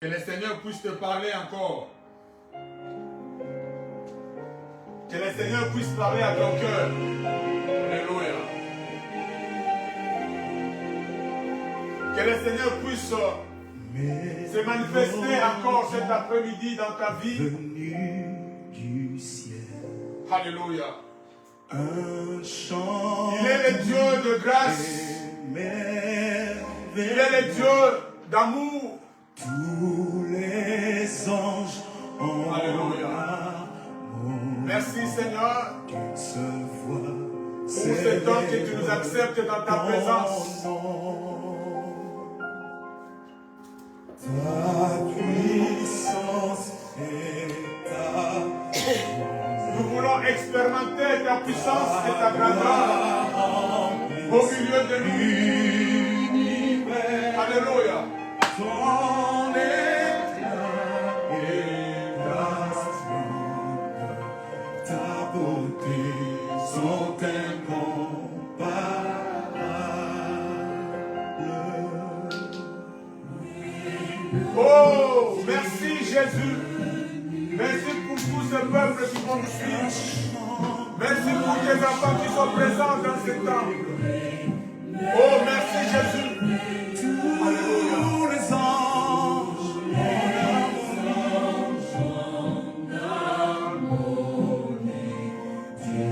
Que le Seigneur puisse te parler encore. Que le Seigneur puisse parler à ton cœur. Alléluia. Que le Seigneur puisse se manifester encore cet après-midi dans ta vie. Du ciel. Alléluia. Un chant. Il est le Dieu de grâce. Il est le Dieu d'amour. Tous les anges ont Alléluia. Merci Seigneur une seule voix. Pour ce temps que tu nous acceptes dans ta présence. Ta puissance et ta. Nous voulons expérimenter ta puissance et ta grandeur au milieu de nous. Alléluia. Ton éclat et ta splendeur, ta beauté sont incomparables. Oh, merci Jésus. Merci pour tout ce peuple qui vont nous suivre. Merci pour tes enfants qui sont présents dans ce temps. Oh, merci Jésus. Alléluia. Tous les anges,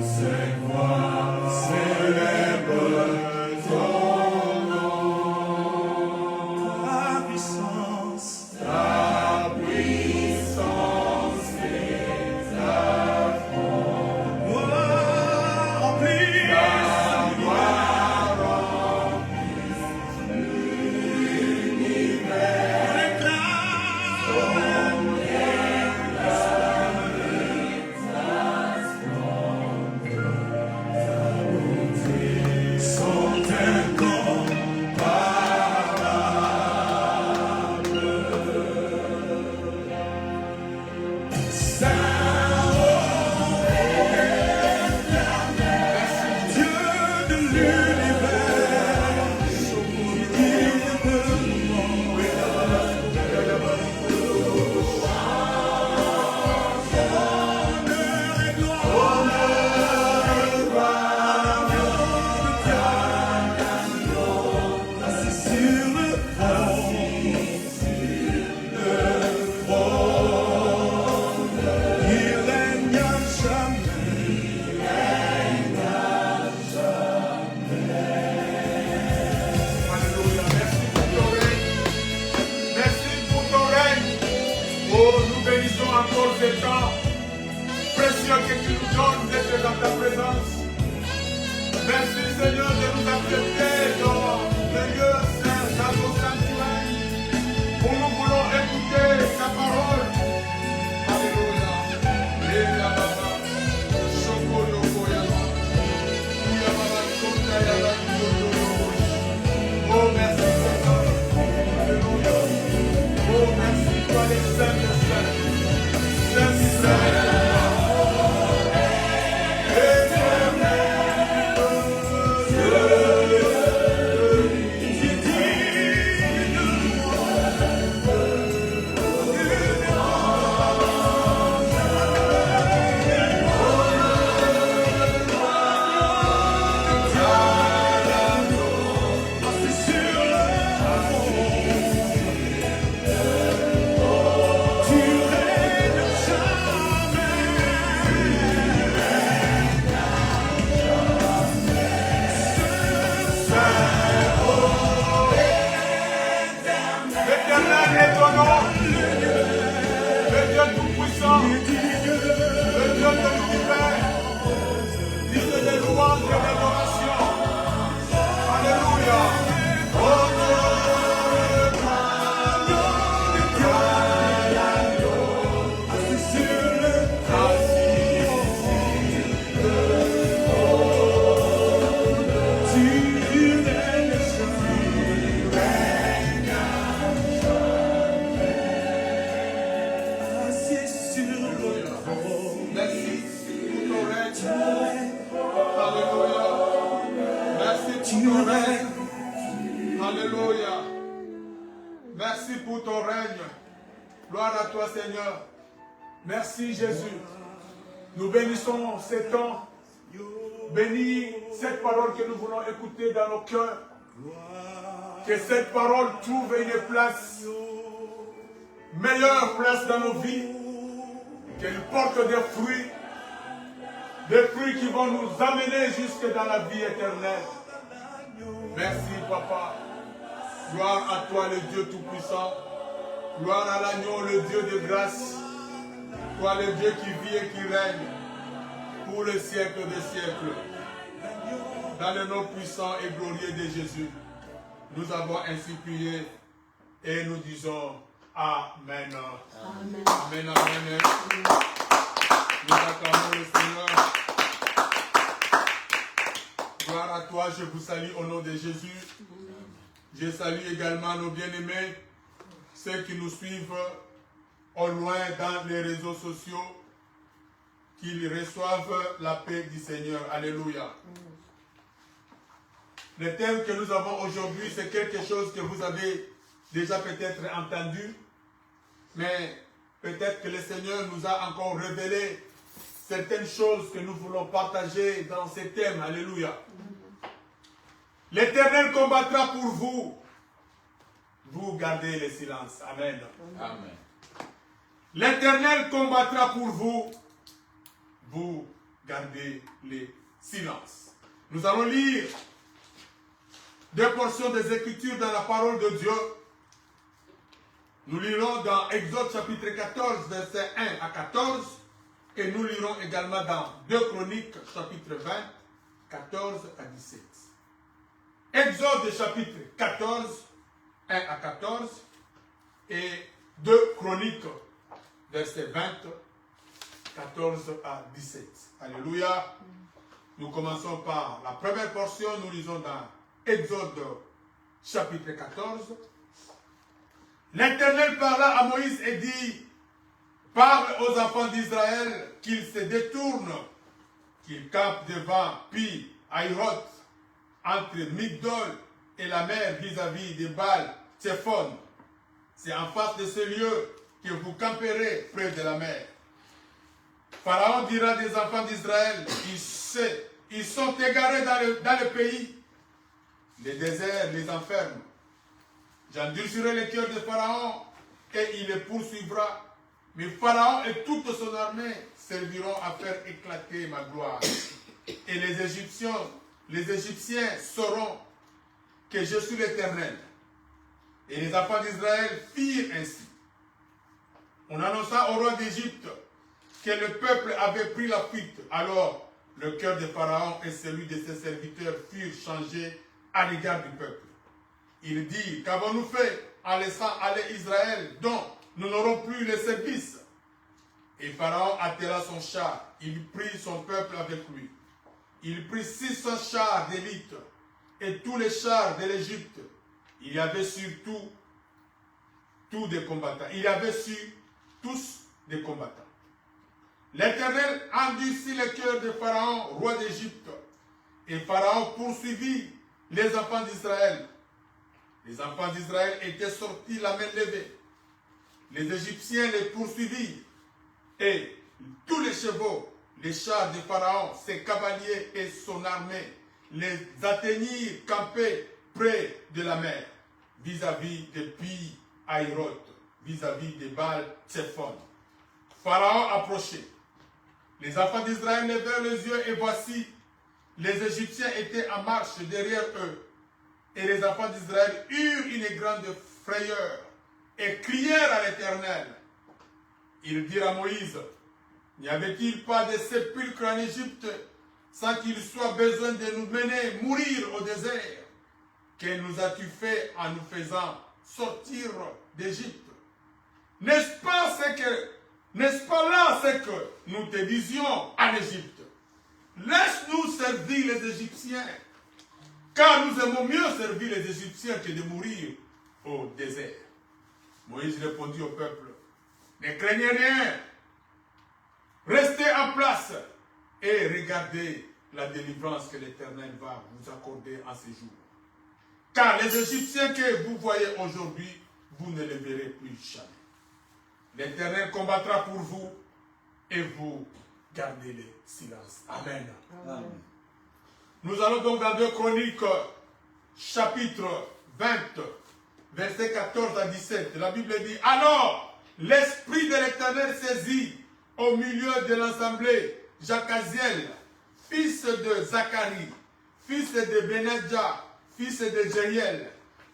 cette voix célèbre ton nom. Ta puissance et ta gloire remplit. Encore ce temps précieux que tu nous donnes d'être dans ta présence. Merci Seigneur de nous accepter dans le lieu saint, dans ton sanctuaire, où nous voulons écouter ta parole. Alléluia. Oh merci Seigneur. Alléluia. Oh merci toi les saints des saints. Gloire à toi, Seigneur. Merci, Jésus. Nous bénissons ces temps. Bénis cette parole que nous voulons écouter dans nos cœurs. Que cette parole trouve une place, meilleure place dans nos vies. Qu'elle porte des fruits qui vont nous amener jusque dans la vie éternelle. Merci, Papa. Gloire à toi, le Dieu Tout-Puissant. Gloire à l'agneau, le Dieu de grâce. Toi, le Dieu qui vit et qui règne pour le siècle des siècles. Dans le nom puissant et glorieux de Jésus, nous avons ainsi prié et nous disons Amen. Amen. Amen. Amen. Nous acclamons le Seigneur. Gloire à toi, je vous salue au nom de Jésus. Je salue également nos bien-aimés, ceux qui nous suivent au loin dans les réseaux sociaux, qu'ils reçoivent la paix du Seigneur. Alléluia. Le thème que nous avons aujourd'hui, c'est quelque chose que vous avez déjà peut-être entendu, mais peut-être que le Seigneur nous a encore révélé certaines choses que nous voulons partager dans ce thème. Alléluia. L'Éternel combattra pour vous. Vous gardez le silence. Amen. Amen. L'Éternel combattra pour vous. Vous gardez le silence. Nous allons lire deux portions des Écritures dans la parole de Dieu. Nous lirons dans Exode chapitre 14, versets 1 à 14. Et nous lirons également dans 2 Chroniques chapitre 20, 14 à 17. Exode chapitre 14, 1 à 14. Et 2 Chroniques, versets 20, 14 à 17. Alléluia. Nous commençons par la première portion. Nous lisons dans Exode chapitre 14. L'Éternel parla à Moïse et dit: parle aux enfants d'Israël qu'ils se détournent, qu'ils campent devant Pi Hahiroth, entre Migdol et la mer vis-à-vis de Baal Tsephon. C'est en face de ce lieu que vous camperez près de la mer. Pharaon dira des enfants d'Israël: ils sont égarés dans le pays. Le désert les enferme. J'endurcirai le cœur de Pharaon et il les poursuivra. Mais Pharaon et toute son armée serviront à faire éclater ma gloire. Et les Égyptiens sauront que je suis l'Éternel. Et les enfants d'Israël firent ainsi. On annonça au roi d'Égypte que le peuple avait pris la fuite. Alors le cœur de Pharaon et celui de ses serviteurs furent changés à l'égard du peuple. Il dit: qu'avons-nous fait en laissant aller Israël, dont nous n'aurons plus le service? Et Pharaon attela son char. Il prit son peuple avec lui. Il prit 600 chars d'élite et tous les chars de l'Égypte. Il y avait surtout tous des combattants. Il y avait sur tous des combattants. L'Éternel endurcit le cœur de Pharaon, roi d'Égypte. Et Pharaon poursuivit les enfants d'Israël. Les enfants d'Israël étaient sortis la main levée. Les Égyptiens les poursuivirent. Et tous les chevaux, les chars de Pharaon, ses cavaliers et son armée, les atteignirent campés près de la mer, vis-à-vis de Pi Hahiroth, vis-à-vis de Baal Tsephon. Pharaon approchait. Les enfants d'Israël levèrent les yeux et voici, les Égyptiens étaient en marche derrière eux. Et les enfants d'Israël eurent une grande frayeur et crièrent à l'Éternel. Ils dirent à Moïse: n'y avait-il pas de sépulcre en Égypte sans qu'il soit besoin de nous mener mourir au désert? Que nous as-tu fait en nous faisant sortir d'Égypte? N'est-ce pas là ce que nous te disions en Égypte? Laisse-nous servir les Égyptiens, car nous aimons mieux servir les Égyptiens que de mourir au désert. Moïse répondit au peuple: ne craignez rien, restez en place et regardez la délivrance que l'Éternel va vous accorder en ces jours. Car les Égyptiens que vous voyez aujourd'hui, vous ne les verrez plus jamais. L'Éternel combattra pour vous et vous gardez le silence. Amen. Amen. Nous allons donc dans 2 Chroniques, chapitre 20, versets 14 à 17. La Bible dit, alors l'Esprit de l'Éternel saisit au milieu de l'assemblée Jacaziel, fils de Zacharie, fils de Benadja, fils de Jeriel,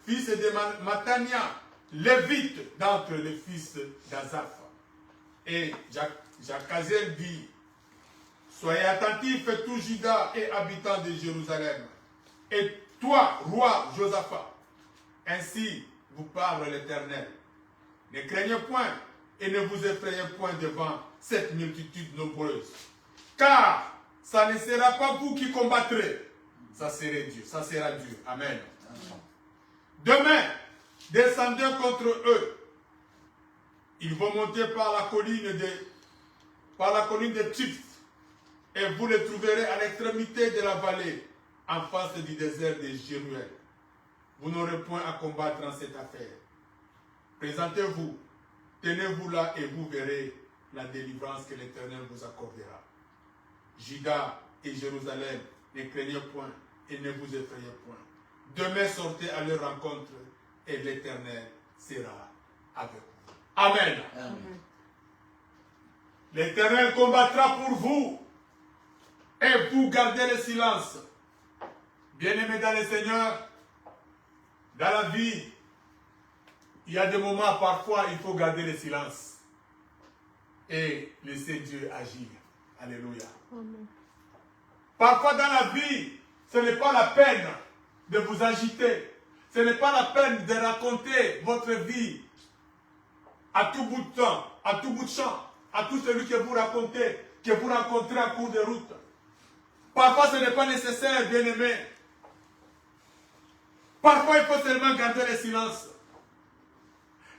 fils de Matania, lévite d'entre les fils d'Azaph. Et Jacaziel dit, soyez attentifs, tous Juda et habitants de Jérusalem. Et toi, roi Josaphat, ainsi vous parle l'Éternel. Ne craignez point et ne vous effrayez point devant cette multitude nombreuse. Car ça ne sera pas vous qui combattrez. Ça sera Dieu. Ça sera Dieu. Amen. Demain, descendez contre eux. Ils vont monter par la colline de Tifs. Et vous les trouverez à l'extrémité de la vallée, en face du désert de Jéruel. Vous n'aurez point à combattre en cette affaire. Présentez-vous, tenez-vous là et vous verrez la délivrance que l'Éternel vous accordera. Juda et Jérusalem, ne craignez point et ne vous effrayez point. Demain sortez à leur rencontre et l'Éternel sera avec vous. Amen. Amen. L'Éternel combattra pour vous et vous gardez le silence. Bien-aimés dans le Seigneur, dans la vie, il y a des moments, parfois, il faut garder le silence et laisser Dieu agir. Alléluia. Amen. Parfois dans la vie, ce n'est pas la peine de vous agiter. Ce n'est pas la peine de raconter votre vie à tout bout de temps, à tout bout de champ, à tout celui que vous racontez, que vous rencontrez en cours de route. Parfois, ce n'est pas nécessaire, bien-aimé. Parfois, il faut seulement garder le silence.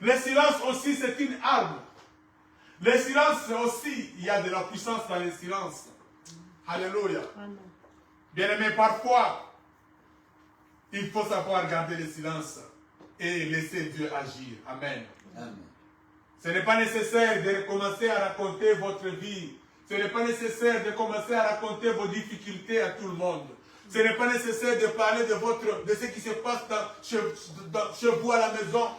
Le silence aussi, c'est une arme. Le silence aussi, il y a de la puissance dans le silence. Alléluia. Amen. Bien-aimé, parfois, il faut savoir garder le silence et laisser Dieu agir. Amen. Amen. Ce n'est pas nécessaire de commencer à raconter votre vie. Ce n'est pas nécessaire de commencer à raconter vos difficultés à tout le monde. Ce n'est pas nécessaire de parler de ce qui se passe chez vous à la maison,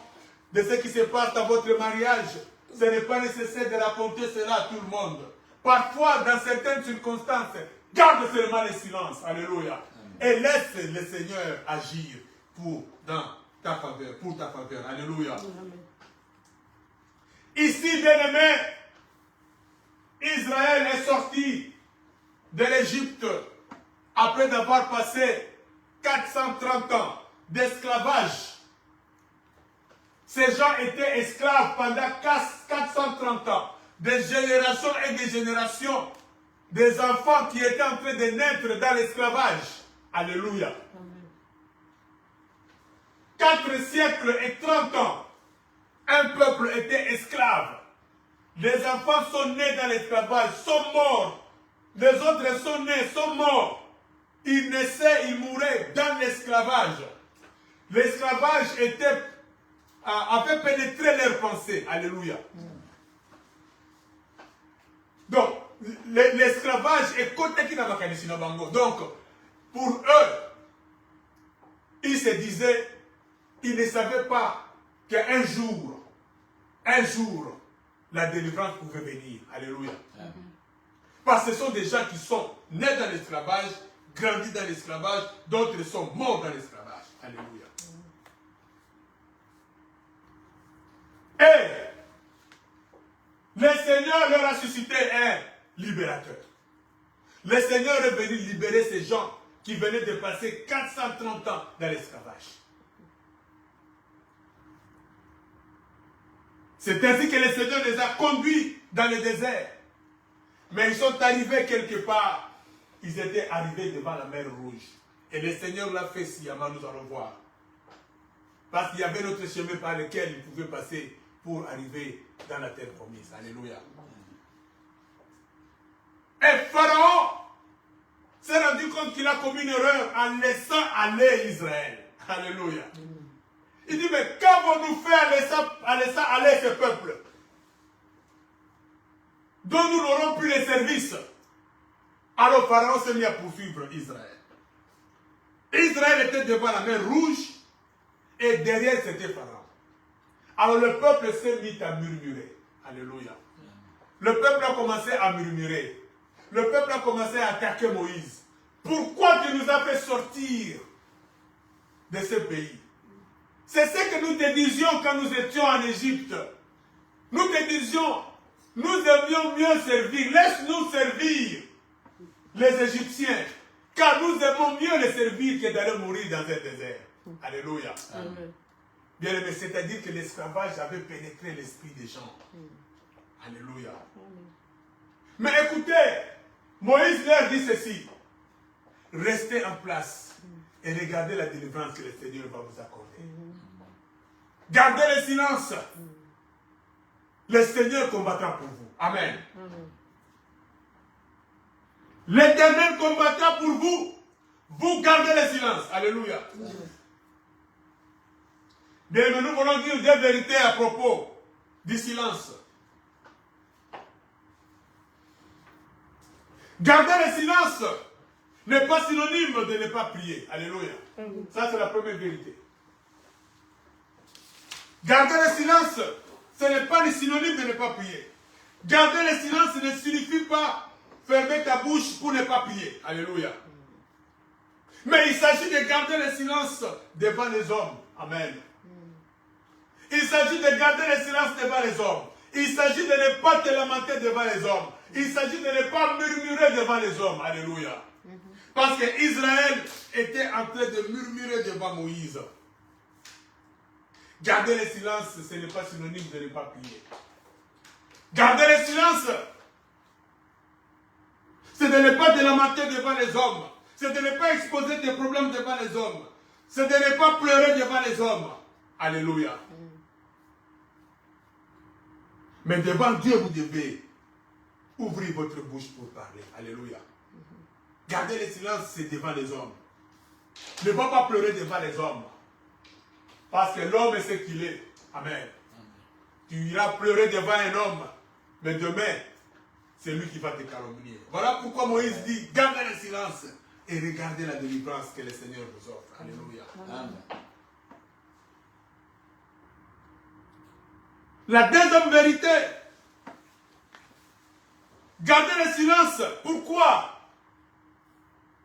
de ce qui se passe dans votre mariage. Ce n'est pas nécessaire de raconter cela à tout le monde. Parfois, dans certaines circonstances, garde seulement le silence. Alléluia. Et laisse le Seigneur agir dans ta faveur, pour ta faveur. Alléluia. Amen. Ici, bien-aimé, Israël est sorti de l'Égypte après d'avoir passé 430 ans d'esclavage. Ces gens étaient esclaves pendant 430 ans, des générations et des générations, des enfants qui étaient en train de naître dans l'esclavage. Alléluia. Amen. 4 siècles et 30 ans, un peuple était esclave. Les enfants sont nés dans l'esclavage, sont morts. Les autres sont nés, sont morts. Ils naissaient, ils mouraient dans l'esclavage. L'esclavage avait pénétré leurs pensées. Alléluia. Donc, l'esclavage est côté qui n'a pas connu sinon bango. Donc, pour eux, ils se disaient, ils ne savaient pas qu'un jour, la délivrance pouvait venir. Alléluia. Parce que ce sont des gens qui sont nés dans l'esclavage, grandis dans l'esclavage, d'autres sont morts dans l'esclavage. Alléluia. Et le Seigneur leur a suscité un libérateur. Le Seigneur est venu libérer ces gens qui venaient de passer 430 ans dans l'esclavage. C'est ainsi que le Seigneur les a conduits dans le désert. Mais ils sont arrivés quelque part. Ils étaient arrivés devant la mer Rouge. Et le Seigneur l'a fait sciemment, nous allons voir. Parce qu'il y avait notre chemin par lequel ils pouvaient passer pour arriver dans la terre promise. Alléluia. Et Pharaon s'est rendu compte qu'il a commis une erreur en laissant aller Israël. Alléluia. Il dit, mais qu'avons-nous fait en laissant aller ce peuple? dont nous n'aurons plus les services. Alors Pharaon s'est mis à poursuivre Israël. Israël était devant la mer Rouge et derrière c'était Pharaon. Alors le peuple s'est mis à murmurer. Alléluia. Le peuple a commencé à murmurer. Le peuple a commencé à attaquer Moïse. Pourquoi tu nous as fait sortir de ce pays? C'est ce que nous te disions quand nous étions en Égypte. Nous te disions, nous aimions mieux servir. Laisse-nous servir les Égyptiens. Car nous aimons mieux les servir que d'aller mourir dans un désert. Alléluia. Bien aimé, c'est-à-dire que l'esclavage avait pénétré l'esprit des gens. Alléluia. Mais écoutez, Moïse leur dit ceci. Restez en place et regardez la délivrance que le Seigneur va vous accorder. Gardez le silence. Le Seigneur combattra pour vous. Amen. L'Éternel combattra pour vous. Vous gardez le silence. Alléluia. Bien, mais nous voulons dire des vérités à propos du silence. Garder le silence n'est pas synonyme de ne pas prier. Alléluia. Ça, c'est la première vérité. Garder le silence, ce n'est pas le synonyme de ne pas prier. Garder le silence ne signifie pas fermer ta bouche pour ne pas prier. Alléluia. Mais il s'agit de garder le silence devant les hommes. Amen. Il s'agit de garder le silence devant les hommes. Il s'agit de ne pas te lamenter devant les hommes. Il s'agit de ne pas murmurer devant les hommes. Alléluia. Parce que Israël était en train de murmurer devant Moïse. Garder le silence, ce n'est pas synonyme de ne pas prier. Garder le silence, c'est de ne pas te lamenter devant les hommes. C'est de ne pas exposer tes problèmes devant les hommes. C'est de ne pas pleurer devant les hommes. Alléluia. Mais devant Dieu, vous devez ouvrir votre bouche pour parler. Alléluia. Garder le silence, c'est devant les hommes. Ne va pas pleurer devant les hommes. Parce que l'homme est ce qu'il est. Amen. Tu iras pleurer devant un homme. Mais demain, c'est lui qui va te calomnier. Voilà pourquoi Moïse dit, gardez le silence et regardez la délivrance que le Seigneur vous offre. Alléluia. Amen. La deuxième vérité, gardez le silence. Pourquoi?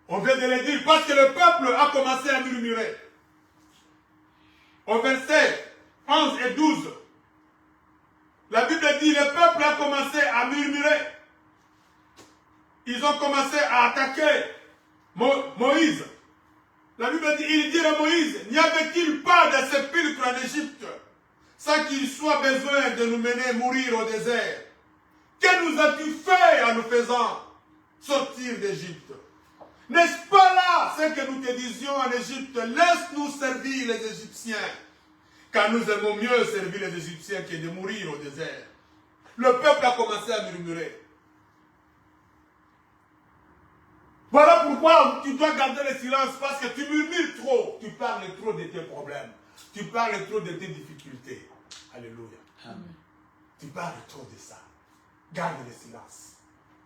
On vient de le dire, parce que le peuple a commencé à murmurer. Au verset 11 et 12, la Bible dit, le peuple a commencé à murmurer. Ils ont commencé à attaquer Moïse. La Bible dit, il dit à Moïse, n'y avait-il pas de sépulcre en Égypte, sans qu'il soit besoin de nous mener mourir au désert? Que nous as-tu fait en nous faisant sortir d'Égypte? N'est-ce pas là ce que nous te disions en Égypte? Laisse-nous servir les Égyptiens, car nous aimons mieux servir les Égyptiens que de mourir au désert. Le peuple a commencé à murmurer. Voilà pourquoi tu dois garder le silence, parce que tu murmures trop. Tu parles trop de tes problèmes. Tu parles trop de tes difficultés. Alléluia. Amen. Tu parles trop de ça. Garde le silence.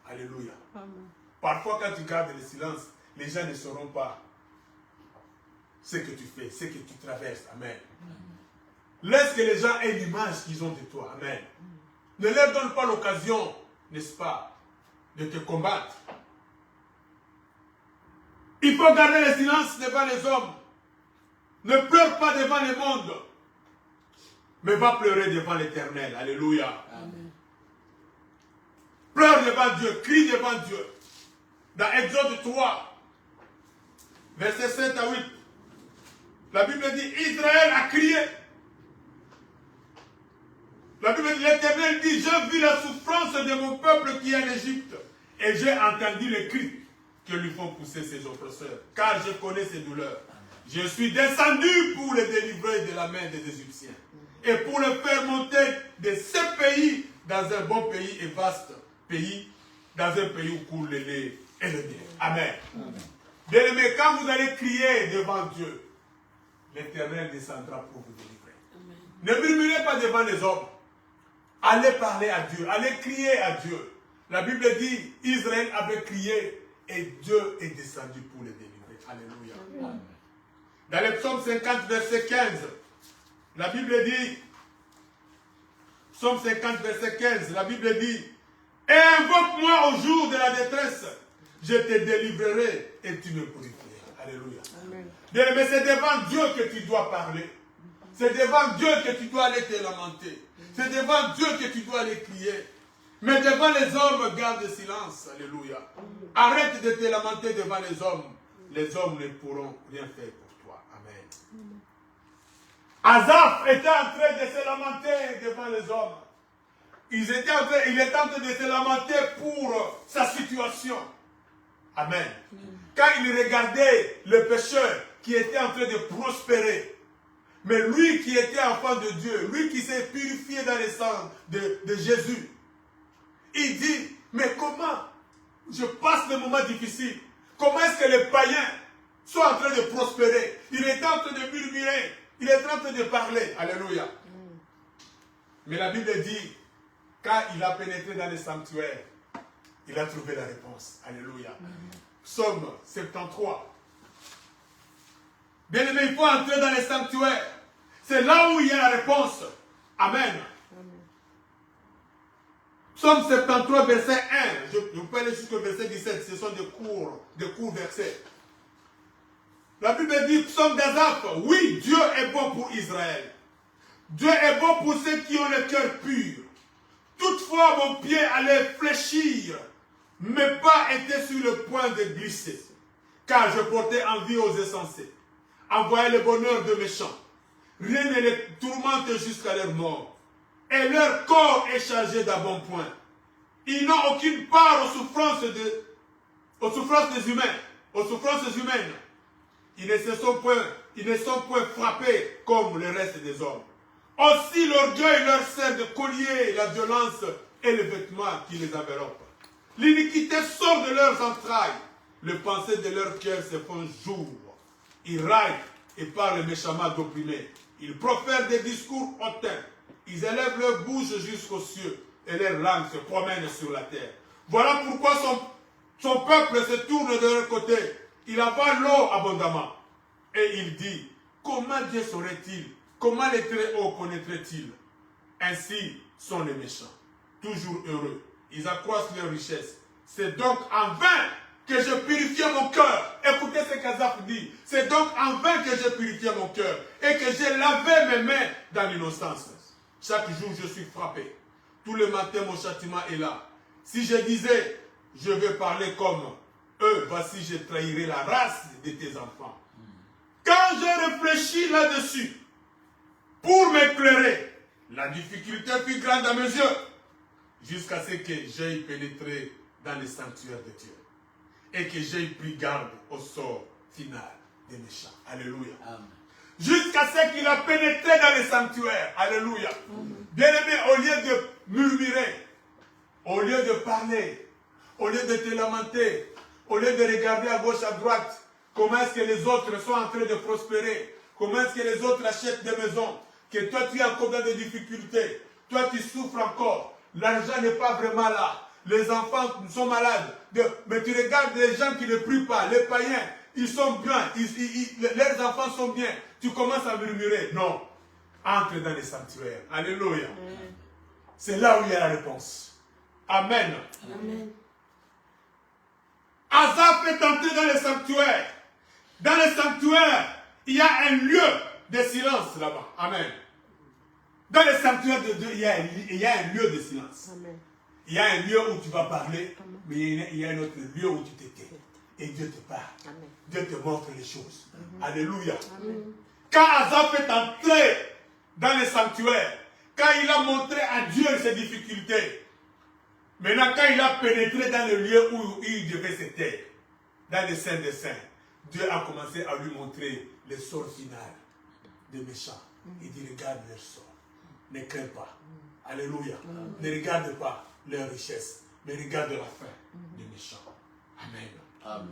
Alléluia. Amen. Parfois, quand tu gardes le silence, les gens ne sauront pas ce que tu fais, ce que tu traverses. Amen. Amen. Laisse que les gens aient l'image qu'ils ont de toi. Amen. Ne leur donne pas l'occasion, n'est-ce pas, de te combattre. Il faut garder le silence devant les hommes. Ne pleure pas devant le monde, mais va pleurer devant l'Éternel. Alléluia. Amen. Pleure devant Dieu, crie devant Dieu. Dans Exode 3, versets 7 à 8, la Bible dit, Israël a crié. La Bible dit, l'Éternel dit, j'ai vu la souffrance de mon peuple qui est en Égypte, et j'ai entendu les cris que lui font pousser ses oppresseurs, car je connais ses douleurs. Je suis descendu pour le délivrer de la main des Égyptiens, et pour le faire monter de ce pays dans un bon pays et vaste pays, dans un pays où coule le lait et le miel. Amen. Bien-aimés, quand vous allez crier devant Dieu, l'Éternel descendra pour vous délivrer. Amen. Ne murmurez pas devant les hommes. Allez parler à Dieu, allez crier à Dieu. La Bible dit, Israël avait crié et Dieu est descendu pour les délivrer. Alléluia. Amen. Dans le psaume 50, verset 15, la Bible dit, psaume 50, verset 15, la Bible dit, et invoque-moi au jour de la détresse, je te délivrerai et tu me purifieras. Alléluia. Bien, mais c'est devant Dieu que tu dois parler. C'est devant Dieu que tu dois aller te lamenter. C'est devant Dieu que tu dois aller crier. Mais devant les hommes, garde silence. Alléluia. Arrête de te lamenter devant les hommes. Les hommes ne pourront rien faire pour toi. Amen. Asaph était en train de se lamenter devant les hommes. Il était en train de se lamenter pour sa situation. Amen. Quand il regardait le pécheur qui était en train de prospérer, mais lui qui était enfant de Dieu, lui qui s'est purifié dans le sang de Jésus, il dit, mais comment je passe des moments difficiles? Comment est-ce que les païens sont en train de prospérer? Il est en train de murmurer, il est en train de parler. Alléluia. Mais la Bible dit, quand il a pénétré dans le sanctuaire, il a trouvé la réponse. Alléluia. Psaume 73. Bien aimé, il faut entrer dans le sanctuaire. C'est là où il y a la réponse. Amen. Psaume 73, verset 1. Je peux aller jusqu'au verset 17. Ce sont des courts versets. La Bible dit, psaume d'Asaph, oui, Dieu est bon pour Israël. Dieu est bon pour ceux qui ont le cœur pur. Toutefois, mon pied allait fléchir. Mes pas étaient sur le point de glisser. Car je portais envie aux insensés. Envoyais le bonheur de méchants. Rien ne les tourmente jusqu'à leur mort. Et leur corps est chargé d'embonpoint. Ils n'ont aucune part aux souffrances des humains. Aux souffrances humaines. Ils ne sont point frappés comme le reste des hommes. Aussi l'orgueil leur sert de collier, la violence et le vêtement qui les enveloppent. L'iniquité sort de leurs entrailles. Les pensées de leur cœur se font jour. Ils raillent et parlent méchamment d'opprimés. Ils profèrent des discours hautains. Ils élèvent leur bouche jusqu'aux cieux et leurs langues se promènent sur la terre. Voilà pourquoi son peuple se tourne de leur côté. Il avale l'eau abondamment. Et il dit, comment Dieu saurait-il? Comment les très hauts connaîtraient-ils? Ainsi sont les méchants, toujours heureux. Ils accroissent leur richesse. C'est donc en vain que je purifiais mon cœur. Écoutez ce qu'Asaph dit. C'est donc en vain que je purifiais mon cœur et que j'ai lavé mes mains dans l'innocence. Chaque jour, je suis frappé. Tous les matins, mon châtiment est là. Si je disais, je vais parler comme eux, voici, je trahirai la race de tes enfants. Quand j'ai réfléchi là-dessus, pour m'éclairer, la difficulté fut grande à mes yeux, jusqu'à ce que j'aille pénétrer dans le sanctuaire de Dieu et que j'aille pris garde au sort final des méchants. Alléluia. Amen. Jusqu'à ce qu'il a pénétré dans le sanctuaire. Alléluia. Bien-aimé, au lieu de murmurer, au lieu de parler, au lieu de te lamenter, au lieu de regarder à gauche, à droite, comment est-ce que les autres sont en train de prospérer, comment est-ce que les autres achètent des maisons, que toi tu es encore dans des difficultés, toi tu souffres encore, l'argent n'est pas vraiment là, les enfants sont malades, mais tu regardes les gens qui ne prient pas, les païens, ils sont bien, leurs enfants sont bien, tu commences à murmurer. Non, entre dans les sanctuaires. Alléluia. C'est là où il y a la réponse. Amen. Amen. Asaph est entré dans le sanctuaire. Dans le sanctuaire, il y a un lieu de silence là-bas. Amen. Dans le sanctuaire de Dieu, il y a un lieu de silence. Amen. Il y a un lieu où tu vas parler, mais il y a un autre lieu où tu te tais. Et Dieu te parle. Amen. Dieu te montre les choses. Alléluia. Amen. Quand Asaph est entré dans le sanctuaire, quand il a montré à Dieu ses difficultés, maintenant quand il a pénétré dans le lieu où il devait se taire, dans le Saint des Saints, Dieu a commencé à lui montrer le sort final des méchants. Il dit, regarde leur sort. Ne crains pas. Alléluia. Ne regarde pas leur richesse, mais regarde la fin des méchants. Amen. Amen.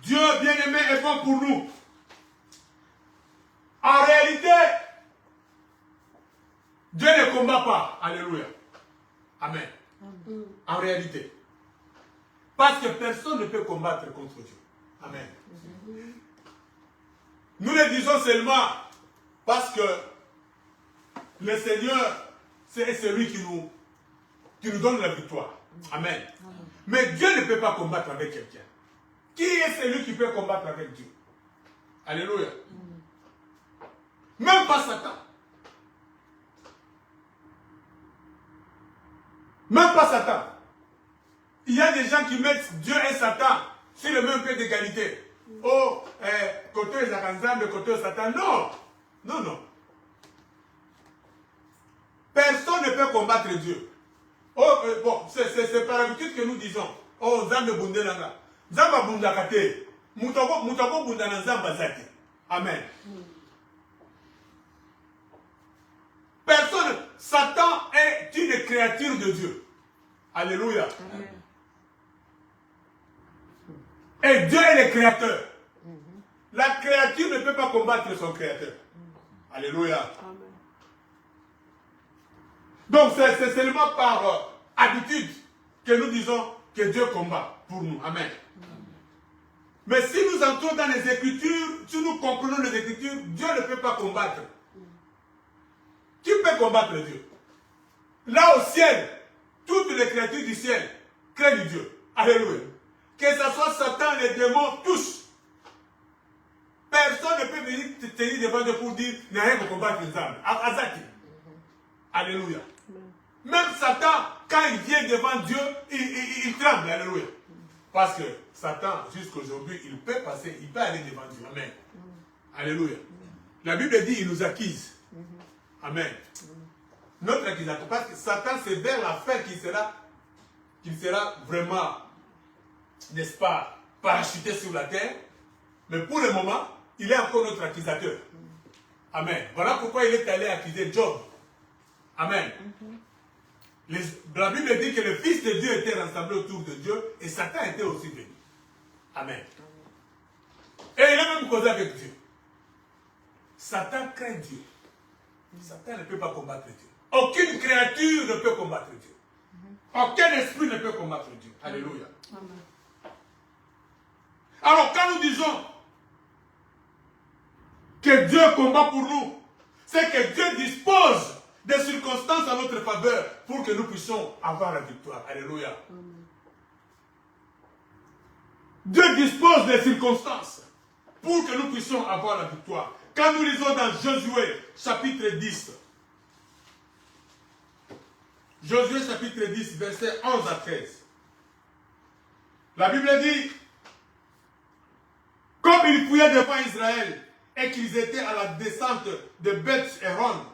Dieu bien-aimé est bon pour nous. En réalité, Dieu ne combat pas. Alléluia. Amen. En réalité. Parce que personne ne peut combattre contre Dieu. Amen. Nous le disons seulement parce que le Seigneur, c'est celui qui nous donne la victoire. Amen. Mais Dieu ne peut pas combattre avec quelqu'un. Qui est celui qui peut combattre avec Dieu? Alléluia. Même pas Satan. Même pas Satan. Il y a des gens qui mettent Dieu et Satan sur le même pied d'égalité. Oh, côté Zakanzam, côté Satan. Non. Non, non. Personne ne peut combattre Dieu. Oh, bon, c'est par habitude que nous disons. Oh, Zambe Bundelanga. Zamba Bundakate. Mutako Bundana Zamba Zate. Amen. Personne. Satan est une créature de Dieu. Alléluia. Amen. Et Dieu est le créateur. La créature ne peut pas combattre son créateur. Alléluia. Amen. Donc c'est seulement par habitude que nous disons que Dieu combat pour nous. Amen. Mais si nous entrons dans les Écritures, si nous comprenons les Écritures, Dieu ne peut pas combattre. Qui peut combattre Dieu? Là au ciel, toutes les créatures du ciel craignent Dieu. Alléluia. Que ce soit Satan, les démons, tous. Personne ne peut venir te tenir devant Dieu pour dire il n'y a rien pour combattre les âmes. Azaki. Alléluia. Même Satan, quand il vient devant Dieu, il tremble. Alléluia. Parce que Satan, jusqu'aujourd'hui, il peut passer, il peut aller devant Dieu. Amen. Alléluia. La Bible dit il nous accuse. Amen. Notre accusateur. Parce que Satan, c'est vers la fin qu'il sera vraiment, n'est-ce pas, parachuté sur la terre. Mais pour le moment, il est encore notre accusateur. Amen. Voilà pourquoi il est allé accuser Job. Amen. La Bible dit que le Fils de Dieu était rassemblé autour de Dieu et Satan était aussi venu. Amen. Et il a même causé avec Dieu. Satan craint Dieu. Satan ne peut pas combattre Dieu. Aucune créature ne peut combattre Dieu. Aucun esprit ne peut combattre Dieu. Alléluia. Amen. Alors quand nous disons que Dieu combat pour nous, c'est que Dieu dispose des circonstances à notre faveur pour que nous puissions avoir la victoire. Alléluia. Amen. Dieu dispose des circonstances pour que nous puissions avoir la victoire. Quand nous lisons dans Josué chapitre 10, Josué chapitre 10, versets 11 à 13, la Bible dit, comme ils fouillaient devant Israël et qu'ils étaient à la descente de Beth-Héron,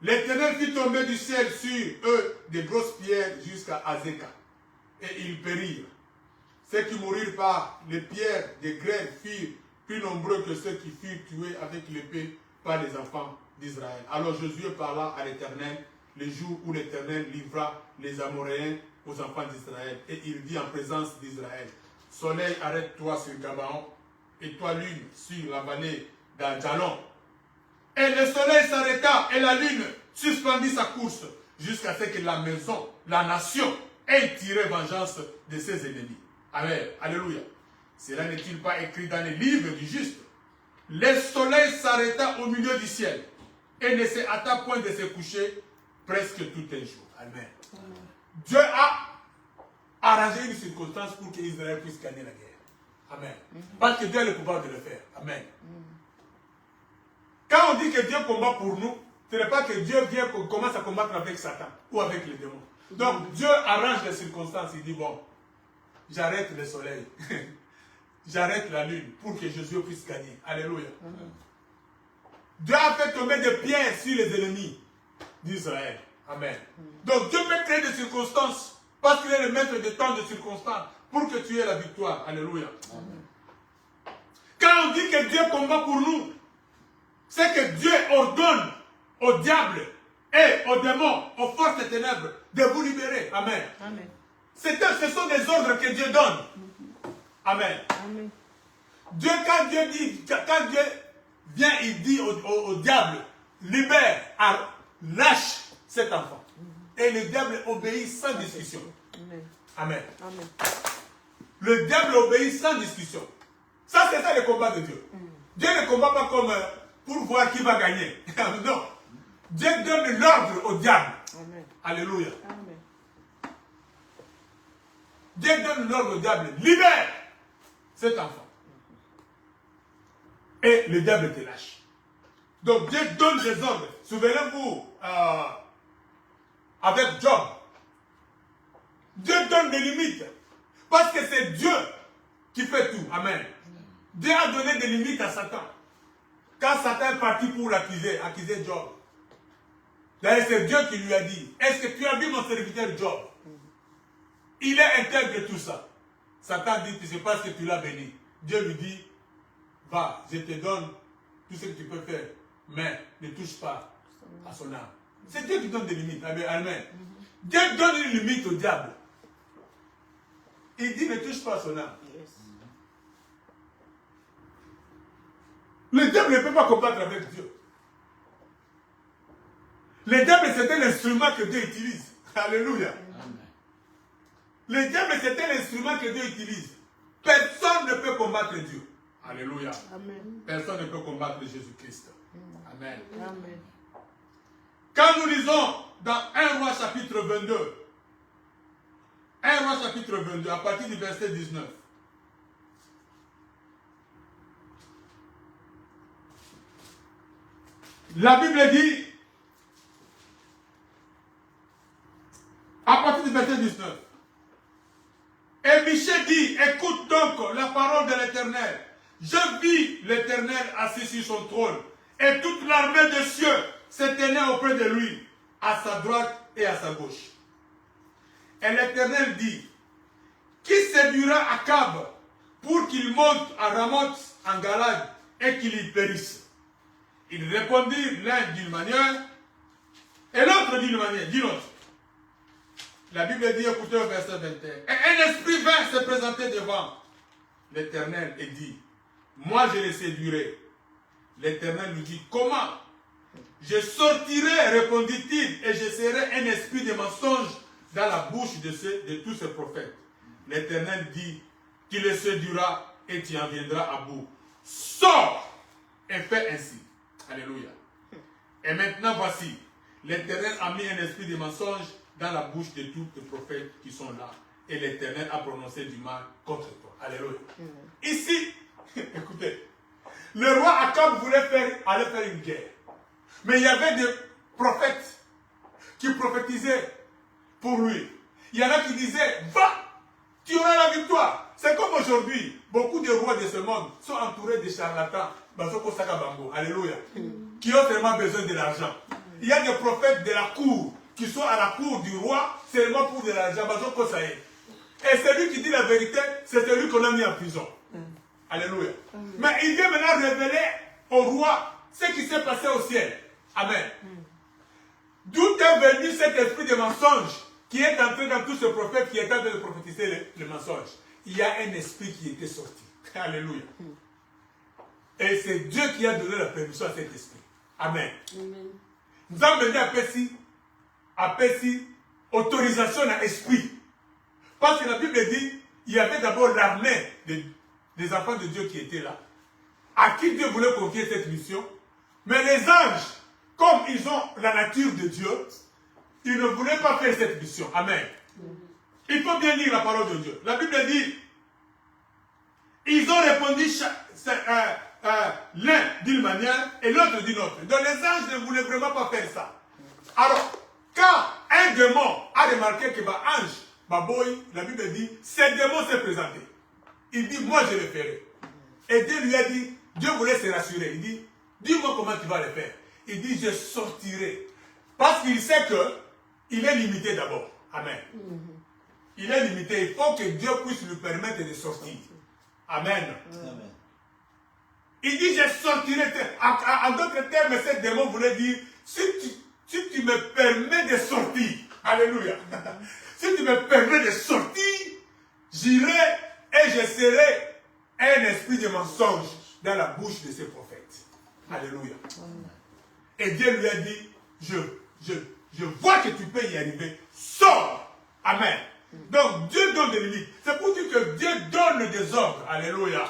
l'Éternel fit tomber du ciel sur eux des grosses pierres jusqu'à Azeka. Et ils périrent. Ceux qui mourirent par les pierres des grêles furent plus nombreux que ceux qui furent tués avec l'épée par les enfants d'Israël. Alors Josué parla à l'Éternel le jour où l'Éternel livra les Amoréens aux enfants d'Israël. Et il dit en présence d'Israël, soleil, arrête-toi sur Gabaon, et toi lune sur la vallée d'Adjalon. Et le soleil s'arrêta et la lune suspendit sa course jusqu'à ce que la maison, la nation, ait tiré vengeance de ses ennemis. Amen. Alléluia. Cela n'est-il pas écrit dans les livres du juste? Le soleil s'arrêta au milieu du ciel et ne se hâta point de se coucher presque tout un jour. Amen. Amen. Dieu a arrangé une circonstance pour qu'Israël puisse gagner la guerre. Amen. Parce que Dieu a le pouvoir de le faire. Amen. Quand on dit que Dieu combat pour nous, ce n'est pas que Dieu vient commence à combattre avec Satan ou avec les démons. Donc Dieu arrange les circonstances. Il dit, bon, j'arrête le soleil. J'arrête la lune pour que Jésus puisse gagner. Alléluia. Dieu a fait tomber des pierres sur les ennemis d'Israël. Amen. Donc Dieu peut créer des circonstances parce qu'il est le maître de temps de circonstances pour que tu aies la victoire. Alléluia. Amen. Quand on dit que Dieu combat pour nous, c'est que Dieu ordonne au diable et aux démons, aux forces des ténèbres, de vous libérer. Amen. Amen. Ce sont des ordres que Dieu donne. Amen. Amen. Dieu, quand Dieu vient, il dit au diable, libère, lâche cet enfant. Et le diable obéit sans discussion. Amen. Amen. Amen. Le diable obéit sans discussion. Ça, c'est ça le combat de Dieu. Dieu ne combat pas comme pour voir qui va gagner. Non. Dieu donne l'ordre au diable. Amen. Alléluia. Amen. Dieu donne l'ordre au diable. Libère cet enfant. Et le diable te lâche. Donc Dieu donne des ordres. Souvenez-vous, avec Job, Dieu donne des limites. Parce que c'est Dieu qui fait tout. Amen. Dieu a donné des limites à Satan. Quand Satan est parti pour accuser Job, d'ailleurs c'est Dieu qui lui a dit, est-ce que tu as vu mon serviteur Job? Il est intègre tout ça. Satan dit, c'est parce que tu l'as béni. Dieu lui dit, va, je te donne tout ce que tu peux faire, mais ne touche pas à son âme. C'est Dieu qui donne des limites. Amen. Dieu donne une limite au diable. Il dit, ne touche pas à son âme. Yes. Le diable ne peut pas combattre avec Dieu. Le diable, c'était l'instrument que Dieu utilise. Alléluia. Amen. Le diable, c'était l'instrument que Dieu utilise. Personne ne peut combattre Dieu. Alléluia. Amen. Personne ne peut combattre Jésus-Christ. Amen. Amen. Quand nous lisons dans 1 Roi chapitre 22, 1 Roi chapitre 22, à partir du verset 19. La Bible dit, à partir du verset 19, et Michée dit, écoute donc la parole de l'Éternel. Je vis l'Éternel assis sur son trône, et toute l'armée des cieux se tenait auprès de lui, à sa droite et à sa gauche. Et l'Éternel dit, qui séduira Akab pour qu'il monte à Ramoth en Galade et qu'il y périsse? Ils répondirent l'un d'une manière et l'autre d'une manière, d'une autre. La Bible dit, écoutez au verset 21, et un esprit vint se présenter devant l'Éternel et dit, moi je les séduirai. L'Éternel lui dit, comment? Je sortirai, répondit-il, et je serai un esprit de mensonge dans la bouche de tous ces prophètes. L'Éternel dit, tu les séduiras et tu en viendras à bout. Sors et fais ainsi. Alléluia. Et maintenant voici, l'Éternel a mis un esprit de mensonge dans la bouche de tous les prophètes qui sont là. Et l'Éternel a prononcé du mal contre toi. Alléluia. Ici, écoutez, le roi Akab voulait aller faire une guerre. Mais il y avait des prophètes qui prophétisaient pour lui. Il y en a qui disaient, va, tu auras la victoire. C'est comme aujourd'hui, beaucoup de rois de ce monde sont entourés de charlatans. Alléluia. Qui ont seulement besoin de l'argent. Il y a des prophètes de la cour qui sont à la cour du roi seulement pour de l'argent. Et celui qui dit la vérité, c'est celui qu'on a mis en prison. Alléluia. Mais il vient maintenant révéler au roi ce qui s'est passé au ciel. Amen. D'où est venu cet esprit de mensonge qui est entré dans tous ces prophètes qui est en train de prophétiser le mensonge? Il y a un esprit qui était sorti. Alléluia. Et c'est Dieu qui a donné la permission à cet esprit. Amen. Nous avons mené à Pessi autorisation à l'esprit. Parce que la Bible dit, il y avait d'abord l'armée des enfants de Dieu qui étaient là, à qui Dieu voulait confier cette mission. Mais les anges, comme ils ont la nature de Dieu, ils ne voulaient pas faire cette mission. Amen. Il faut bien lire la parole de Dieu. La Bible dit, ils ont répondu l'un d'une manière et l'autre d'une autre. Donc les anges ne voulaient vraiment pas faire ça. Alors, quand un démon a remarqué que la Bible dit, ce démon s'est présenté. Il dit, moi je le ferai. Et Dieu lui a dit, Dieu voulait se rassurer. Il dit, dis-moi comment tu vas le faire. Il dit, je sortirai. Parce qu'il sait qu'il est limité d'abord. Amen. Il est limité. Il faut que Dieu puisse lui permettre de sortir. Amen. Amen. Il dit, je sortirai. En d'autres termes, ce démon voulait dire, si tu me permets de sortir, alléluia, si tu me permets de sortir, j'irai et je serai un esprit de mensonge dans la bouche de ces prophètes. Alléluia. Et Dieu lui a dit, je vois que tu peux y arriver, sors. Amen. Donc Dieu donne des limites. C'est pour dire que Dieu donne des ordres. Alléluia.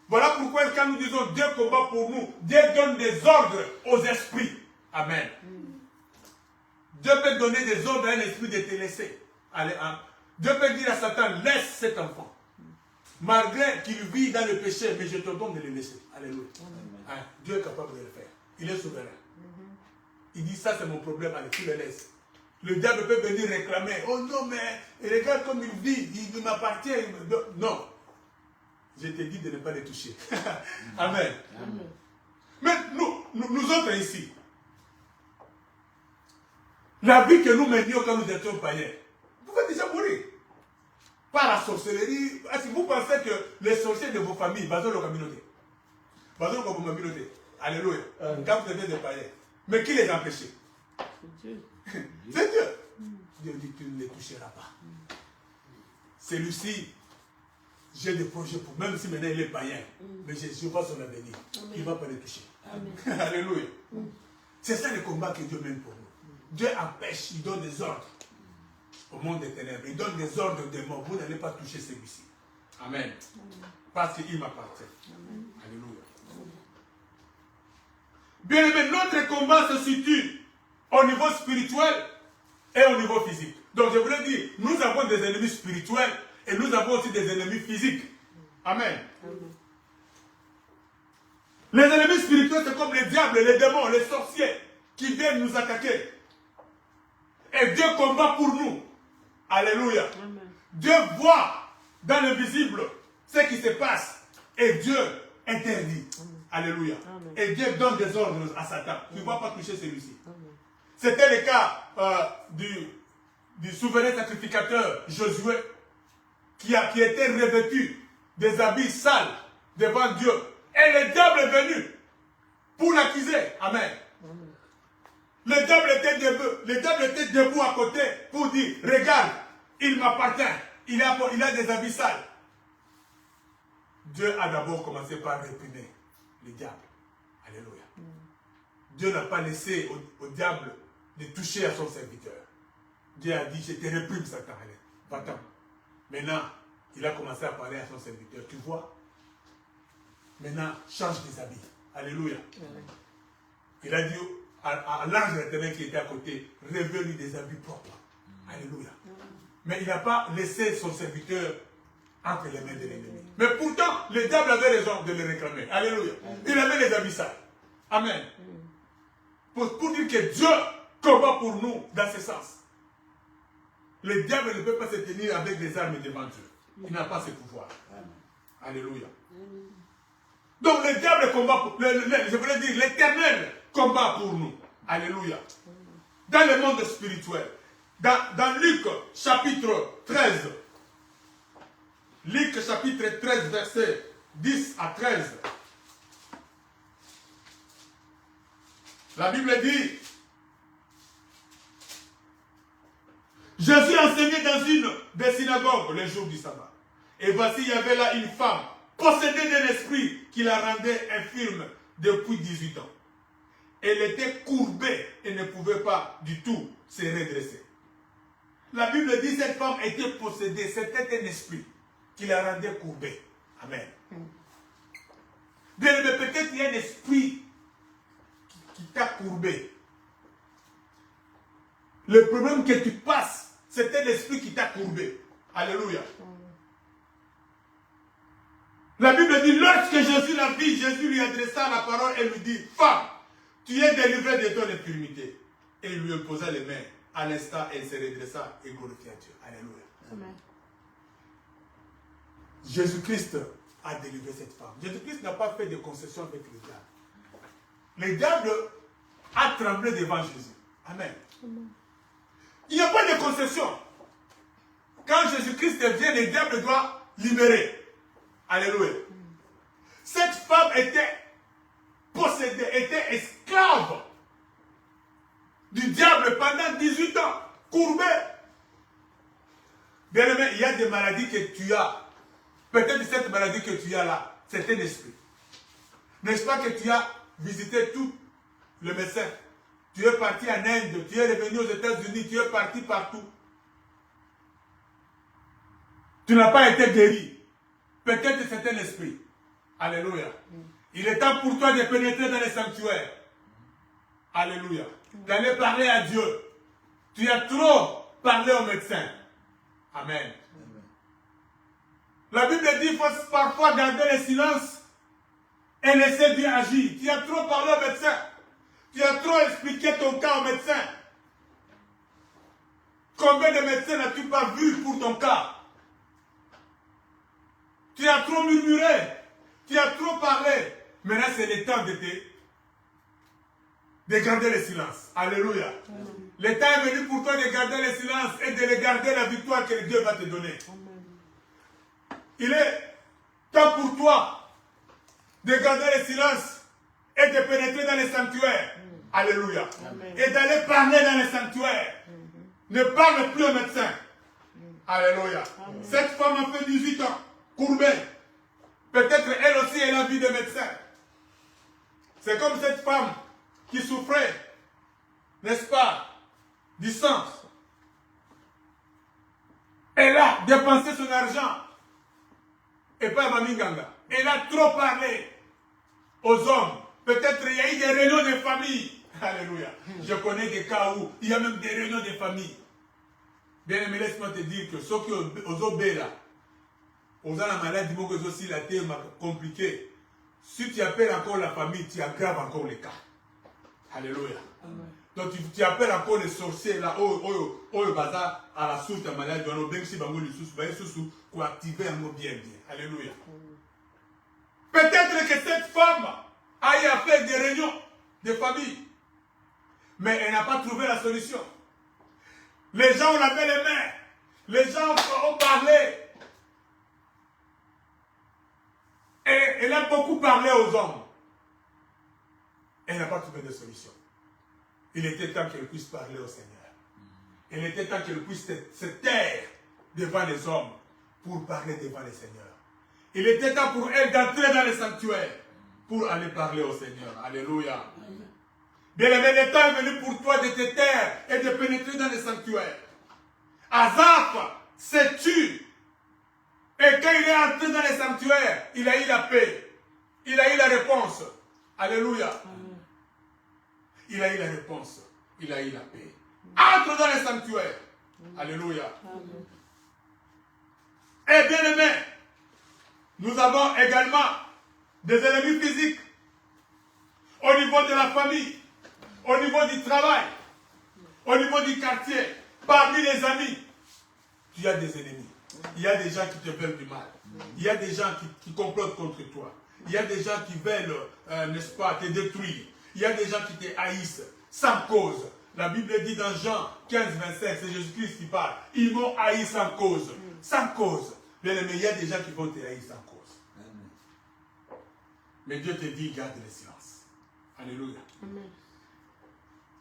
Voilà pourquoi quand nous disons Dieu combat pour nous, Dieu donne des ordres aux esprits. Amen. Dieu peut donner des ordres à un esprit de te laisser. Allez, hein. Dieu peut dire à Satan, laisse cet enfant. Malgré qu'il vit dans le péché, mais je te donne de le laisser. Alléluia. Hein, Dieu est capable de le faire. Il est souverain. Il dit, ça c'est mon problème, allez, tu le laisses. Le diable peut venir réclamer, oh non, mais regarde comme il vit, il m'appartient. Non. Je te dis de ne pas les toucher. Amen. Amen. Mais nous autres ici, la vie que nous menions quand nous étions païens, vous pouvez déjà mourir. Par la sorcellerie. Est-ce que vous pensez que les sorciers de vos familles, basent sur la communauté, basent sur la communauté, alléluia, quand vous étiez des païens, mais qui les a empêchés? C'est Dieu. C'est Dieu. Dieu dit, tu ne les toucheras pas. Celui-ci, j'ai des projets pour, même si maintenant il est païen, mais je vois son avenir. Il ne va pas les toucher. Alléluia. C'est ça le combat que Dieu mène pour nous. Dieu empêche, il donne des ordres au monde des ténèbres. Il donne des ordres des morts. Vous n'allez pas toucher celui-ci. Amen. Parce qu'il m'appartient. Alléluia. Bien aimé, notre combat se situe au niveau spirituel et au niveau physique. Donc je voulais dire, nous avons des ennemis spirituels et nous avons aussi des ennemis physiques. Amen. Les ennemis spirituels, c'est comme les diables, les démons, les sorciers qui viennent nous attaquer. Et Dieu combat pour nous. Alléluia. Amen. Dieu voit dans l'invisible ce qui se passe. Et Dieu interdit. Amen. Alléluia. Amen. Et Dieu donne des ordres à Satan. Tu ne vas pas toucher celui-ci. C'était le cas du souverain sacrificateur Josué qui était revêtu des habits sales devant Dieu. Et le diable est venu pour l'accuser. Amen. Le diable était debout à côté pour dire, regarde, il m'appartient, il a des habits sales. Dieu a d'abord commencé par réprimer le diable. Alléluia. Dieu n'a pas laissé au diable de toucher à son serviteur. Dieu a dit, je te réprime Satan. Va-t'en. Maintenant, il a commencé à parler à son serviteur. Tu vois? Maintenant, change tes habits. Alléluia. Il a dit à l'ange de l'Éternel qui était à côté, revêt-lui des habits propres. Alléluia. Mais il n'a pas laissé son serviteur entre les mains de l'ennemi. Mais pourtant, le diable avait raison de le réclamer. Alléluia. Il avait les habits sales. Amen. Pour dire que Dieu combat pour nous dans ce sens. Le diable ne peut pas se tenir avec des armes devant Dieu. Il n'a pas ce pouvoir. Alléluia. Donc le diable combat pour je voulais dire l'Éternel combat pour nous. Alléluia. Dans le monde spirituel. Dans Luc chapitre 13. Luc chapitre 13 verset 10 à 13. La Bible dit, Jésus enseignait dans une des synagogues le jour du sabbat. Et voici, il y avait là une femme possédée d'un esprit qui la rendait infirme depuis 18 ans. Elle était courbée et ne pouvait pas du tout se redresser. La Bible dit que cette femme était possédée, c'était un esprit qui la rendait courbée. Amen. Bien, mais peut-être il y a un esprit qui t'a courbé. Le problème que tu passes, c'était l'esprit qui t'a courbé. Alléluia. La Bible dit, lorsque Jésus la vit, Jésus lui adressa la parole et lui dit, femme, tu es délivrée de ton infirmité. Et il lui posa les mains. À l'instant, elle se redressa et glorifia Dieu. Alléluia. Amen. Jésus-Christ a délivré cette femme. Jésus-Christ n'a pas fait de concession avec le diable. Le diable a tremblé devant Jésus. Amen. Amen. Il n'y a pas de concession. Quand Jésus-Christ vient, le diable doit libérer. Alléluia. Cette femme était possédée, était esclave du diable pendant 18 ans, courbée. Bien aimé, il y a des maladies que tu as. Peut-être cette maladie que tu as là, c'est un esprit. N'est-ce pas que tu as visité tout le médecin? Tu es parti en Inde, tu es revenu aux États-Unis, tu es parti partout. Tu n'as pas été guéri. Peut-être c'est un esprit. Alléluia. Il est temps pour toi de pénétrer dans les sanctuaires. Alléluia. D'aller parler à Dieu. Tu as trop parlé au médecin. Amen. La Bible dit qu'il faut parfois garder le silence et laisser Dieu agir. Tu as trop parlé au médecin. Tu as trop expliqué ton cas au médecin. Combien de médecins n'as-tu pas vu pour ton cas? Tu as trop murmuré. Tu as trop parlé. Maintenant, c'est le temps de garder le silence. Alléluia. Le temps est venu pour toi de garder le silence et de garder la victoire que Dieu va te donner. Il est temps pour toi de garder le silence et de pénétrer dans les sanctuaires. Alléluia. Et d'aller parler dans les sanctuaires. Ne parle plus au médecin. Alléluia. Cette femme a fait 18 ans, courbée. Peut-être elle aussi, elle a vu des médecins. C'est comme cette femme qui souffrait, n'est-ce pas, du sang. Elle a dépensé son argent. Et pas Mami Ganga. Elle a trop parlé aux hommes. Peut-être il y a eu des réunions de famille. Alléluia. Je connais des cas où il y a même des réunions de famille. Bien aimé, laisse-moi te dire que ceux qui ont obéi là, aux la maladie, mais aussi la terre compliquée. Si tu appelles encore la famille, tu aggraves encore les cas. Alléluia. Donc tu appelles encore les sorciers là, baza à la source de la maladie, on a bien si bango les sous, pour activer un mot bien. Alléluia. Peut-être que cette femme a eu à faire des réunions de famille, mais elle n'a pas trouvé la solution. Les gens ont lavé les mains, les gens ont parlé. Et elle a beaucoup parlé aux hommes. Elle n'a pas trouvé de solution. Il était temps qu'elle puisse parler au Seigneur. Il était temps qu'elle puisse se taire devant les hommes pour parler devant le Seigneur. Il était temps pour elle d'entrer dans les sanctuaires pour aller parler au Seigneur. Alléluia. Bien aimé, le temps est venu pour toi de te taire et de pénétrer dans les sanctuaires. Asaph s'est tué. Et quand il est entré dans les sanctuaires, il a eu la paix. Il a eu la réponse. Alléluia. Il a eu la réponse. Il a eu la paix. Entre dans les sanctuaires. Alléluia. Et bien aimé, nous avons également des ennemis physiques au niveau de la famille, au niveau du travail, au niveau du quartier, parmi les amis. Tu as des ennemis. Il y a des gens qui te veulent du mal. Il y a des gens qui complotent contre toi. Il y a des gens qui veulent, n'est-ce pas, te détruire. Il y a des gens qui te haïssent sans cause. La Bible dit dans Jean 15, 25, c'est Jésus-Christ qui parle. Ils m'ont haï sans cause. Sans cause. Bien aimé, il y a des gens qui vont te haïr sans cause. Mais Dieu te dit, garde le silence. Alléluia. Amen.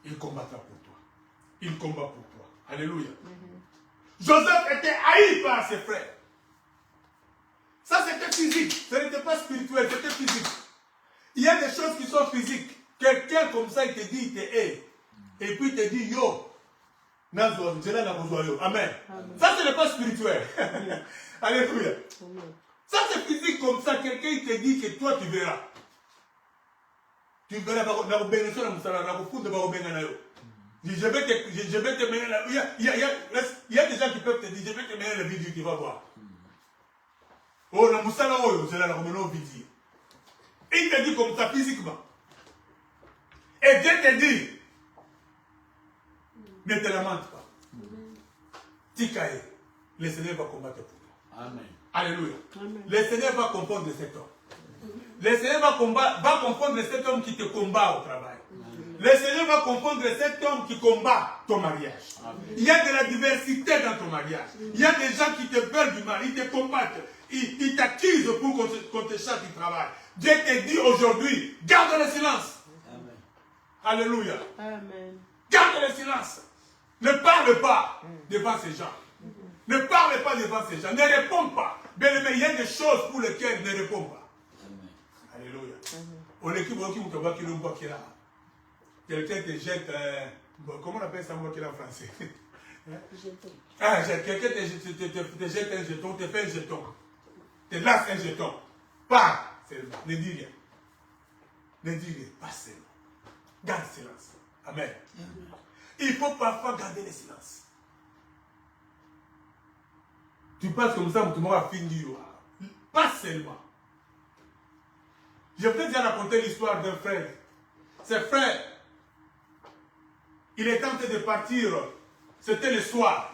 Il combattra pour toi. Il combat pour toi. Alléluia. Joseph était haï par ses frères. Ça, c'était physique. Ce n'était pas spirituel, c'était physique. Il y a des choses qui sont physiques. Quelqu'un comme ça, il te dit, il te hait. Et puis il te dit, yo. Amen. Ça, ce n'est pas spirituel. Alléluia. Ça, c'est physique comme ça. Quelqu'un, il te dit que toi, tu verras. Tu verras, je vais te mener la... Il y a des gens qui peuvent te dire, je vais te mener la vidéo, tu vas voir. Oh, la moussala, c'est la vidéo. Il te dit comme ça physiquement. Et Dieu te dit, ne te lamente pas. Tikae, le Seigneur va combattre pour toi. Amen. Alléluia. Amen. Le Seigneur va confondre cet homme. Le Seigneur va confondre cet homme qui te combat au travail. Le Seigneur va confondre cet homme qui combat ton mariage. Amen. Il y a de la diversité dans ton mariage. Il y a des gens qui te veulent du mal, ils te combattent, ils t'accusent pour qu'on te chasse du travail. Dieu te dit aujourd'hui, garde le silence. Amen. Alléluia. Amen. Garde le silence. Ne parle pas devant ces gens. Ne parle pas devant ces gens. Ne réponds pas. Bien aimé, il y a des choses pour lesquelles ne réponds pas. Amen. Alléluia. On équipe qui vous voit qui là. quelqu'un te jette, comment on appelle ça moi qui est en français? Jeton. Ah, quelqu'un te jette un jeton, te fait un jeton. Te lance un jeton. Pas seulement. Ne dis rien. Ne dis rien. Pas seulement. Garde silence. Amen. Il faut parfois garder le silence. Tu passes comme ça, tout le monde va finir. Pas seulement. Je vais peut-être déjà raconter l'histoire d'un frère. Ce frère, il était en train de partir. C'était le soir.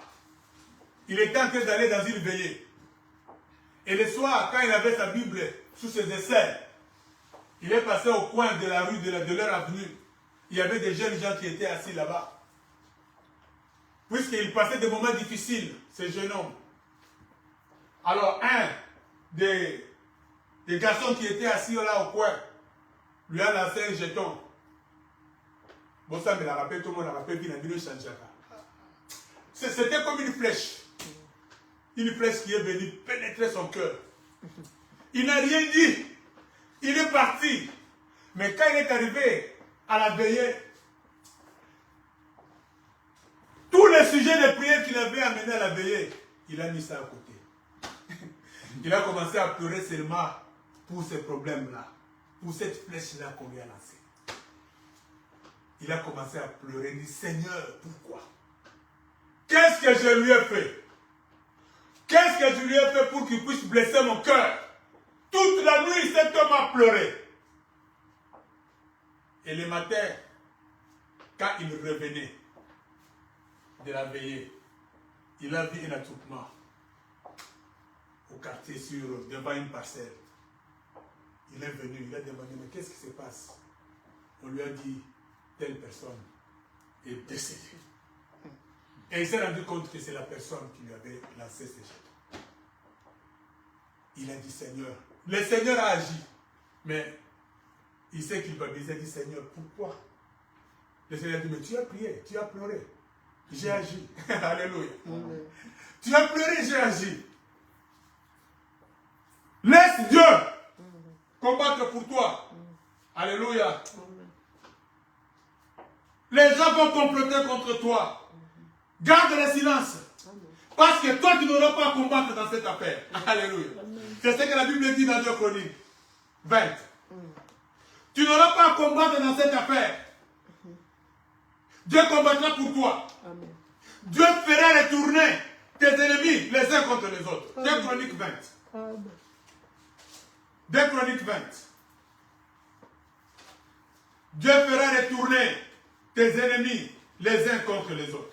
Il était en train d'aller dans une veillée. Et le soir, quand il avait sa Bible sous ses aisselles, il est passé au coin de la rue de leur avenue. Il y avait des jeunes gens qui étaient assis là-bas. Puisqu'il passait des moments difficiles, ce jeune homme. Alors, un des garçons qui étaient assis là au coin lui a lancé un jeton. Bon, ça me l'a rappelé, tout le monde l'a rappelé, puis il a dit le changeaka. C'était comme une flèche. Une flèche qui est venue pénétrer son cœur. Il n'a rien dit. Il est parti. Mais quand il est arrivé à la veillée, tous les sujets de prière qu'il avait amenés à la veillée, il a mis ça à côté. Il a commencé à pleurer seulement pour ces problèmes-là, pour cette flèche-là qu'on lui a lancée. Il a commencé à pleurer, il dit, Seigneur, pourquoi? Qu'est-ce que je lui ai fait? Qu'est-ce que je lui ai fait pour qu'il puisse blesser mon cœur? Toute la nuit, cet homme a pleuré. Et le matin, quand il revenait de la veillée, il a vu un attroupement au quartier devant une parcelle. Il est venu, il a demandé, mais qu'est-ce qui se passe? On lui a dit, telle personne est décédée. Et il s'est rendu compte que c'est la personne qui lui avait lancé ses jetons. Il a dit, Seigneur, le Seigneur a agi, mais il sait qu'il va bien. Il a dit, Seigneur, pourquoi? Le Seigneur a dit, mais tu as prié, tu as pleuré. J'ai agi. Alléluia. Tu as pleuré, j'ai agi. Laisse Dieu combattre pour toi. Alléluia. Les gens vont comploter contre toi. Garde le silence. Parce que toi, tu n'auras pas à combattre dans cette affaire. Alléluia. C'est ce que la Bible dit dans 2 Chroniques 20. Tu n'auras pas à combattre dans cette affaire. Dieu combattra pour toi. Amen. Dieu fera retourner tes ennemis les uns contre les autres. 2 Chroniques 20. Amen. 2 Chroniques 20. Dieu fera retourner tes ennemis les uns contre les autres.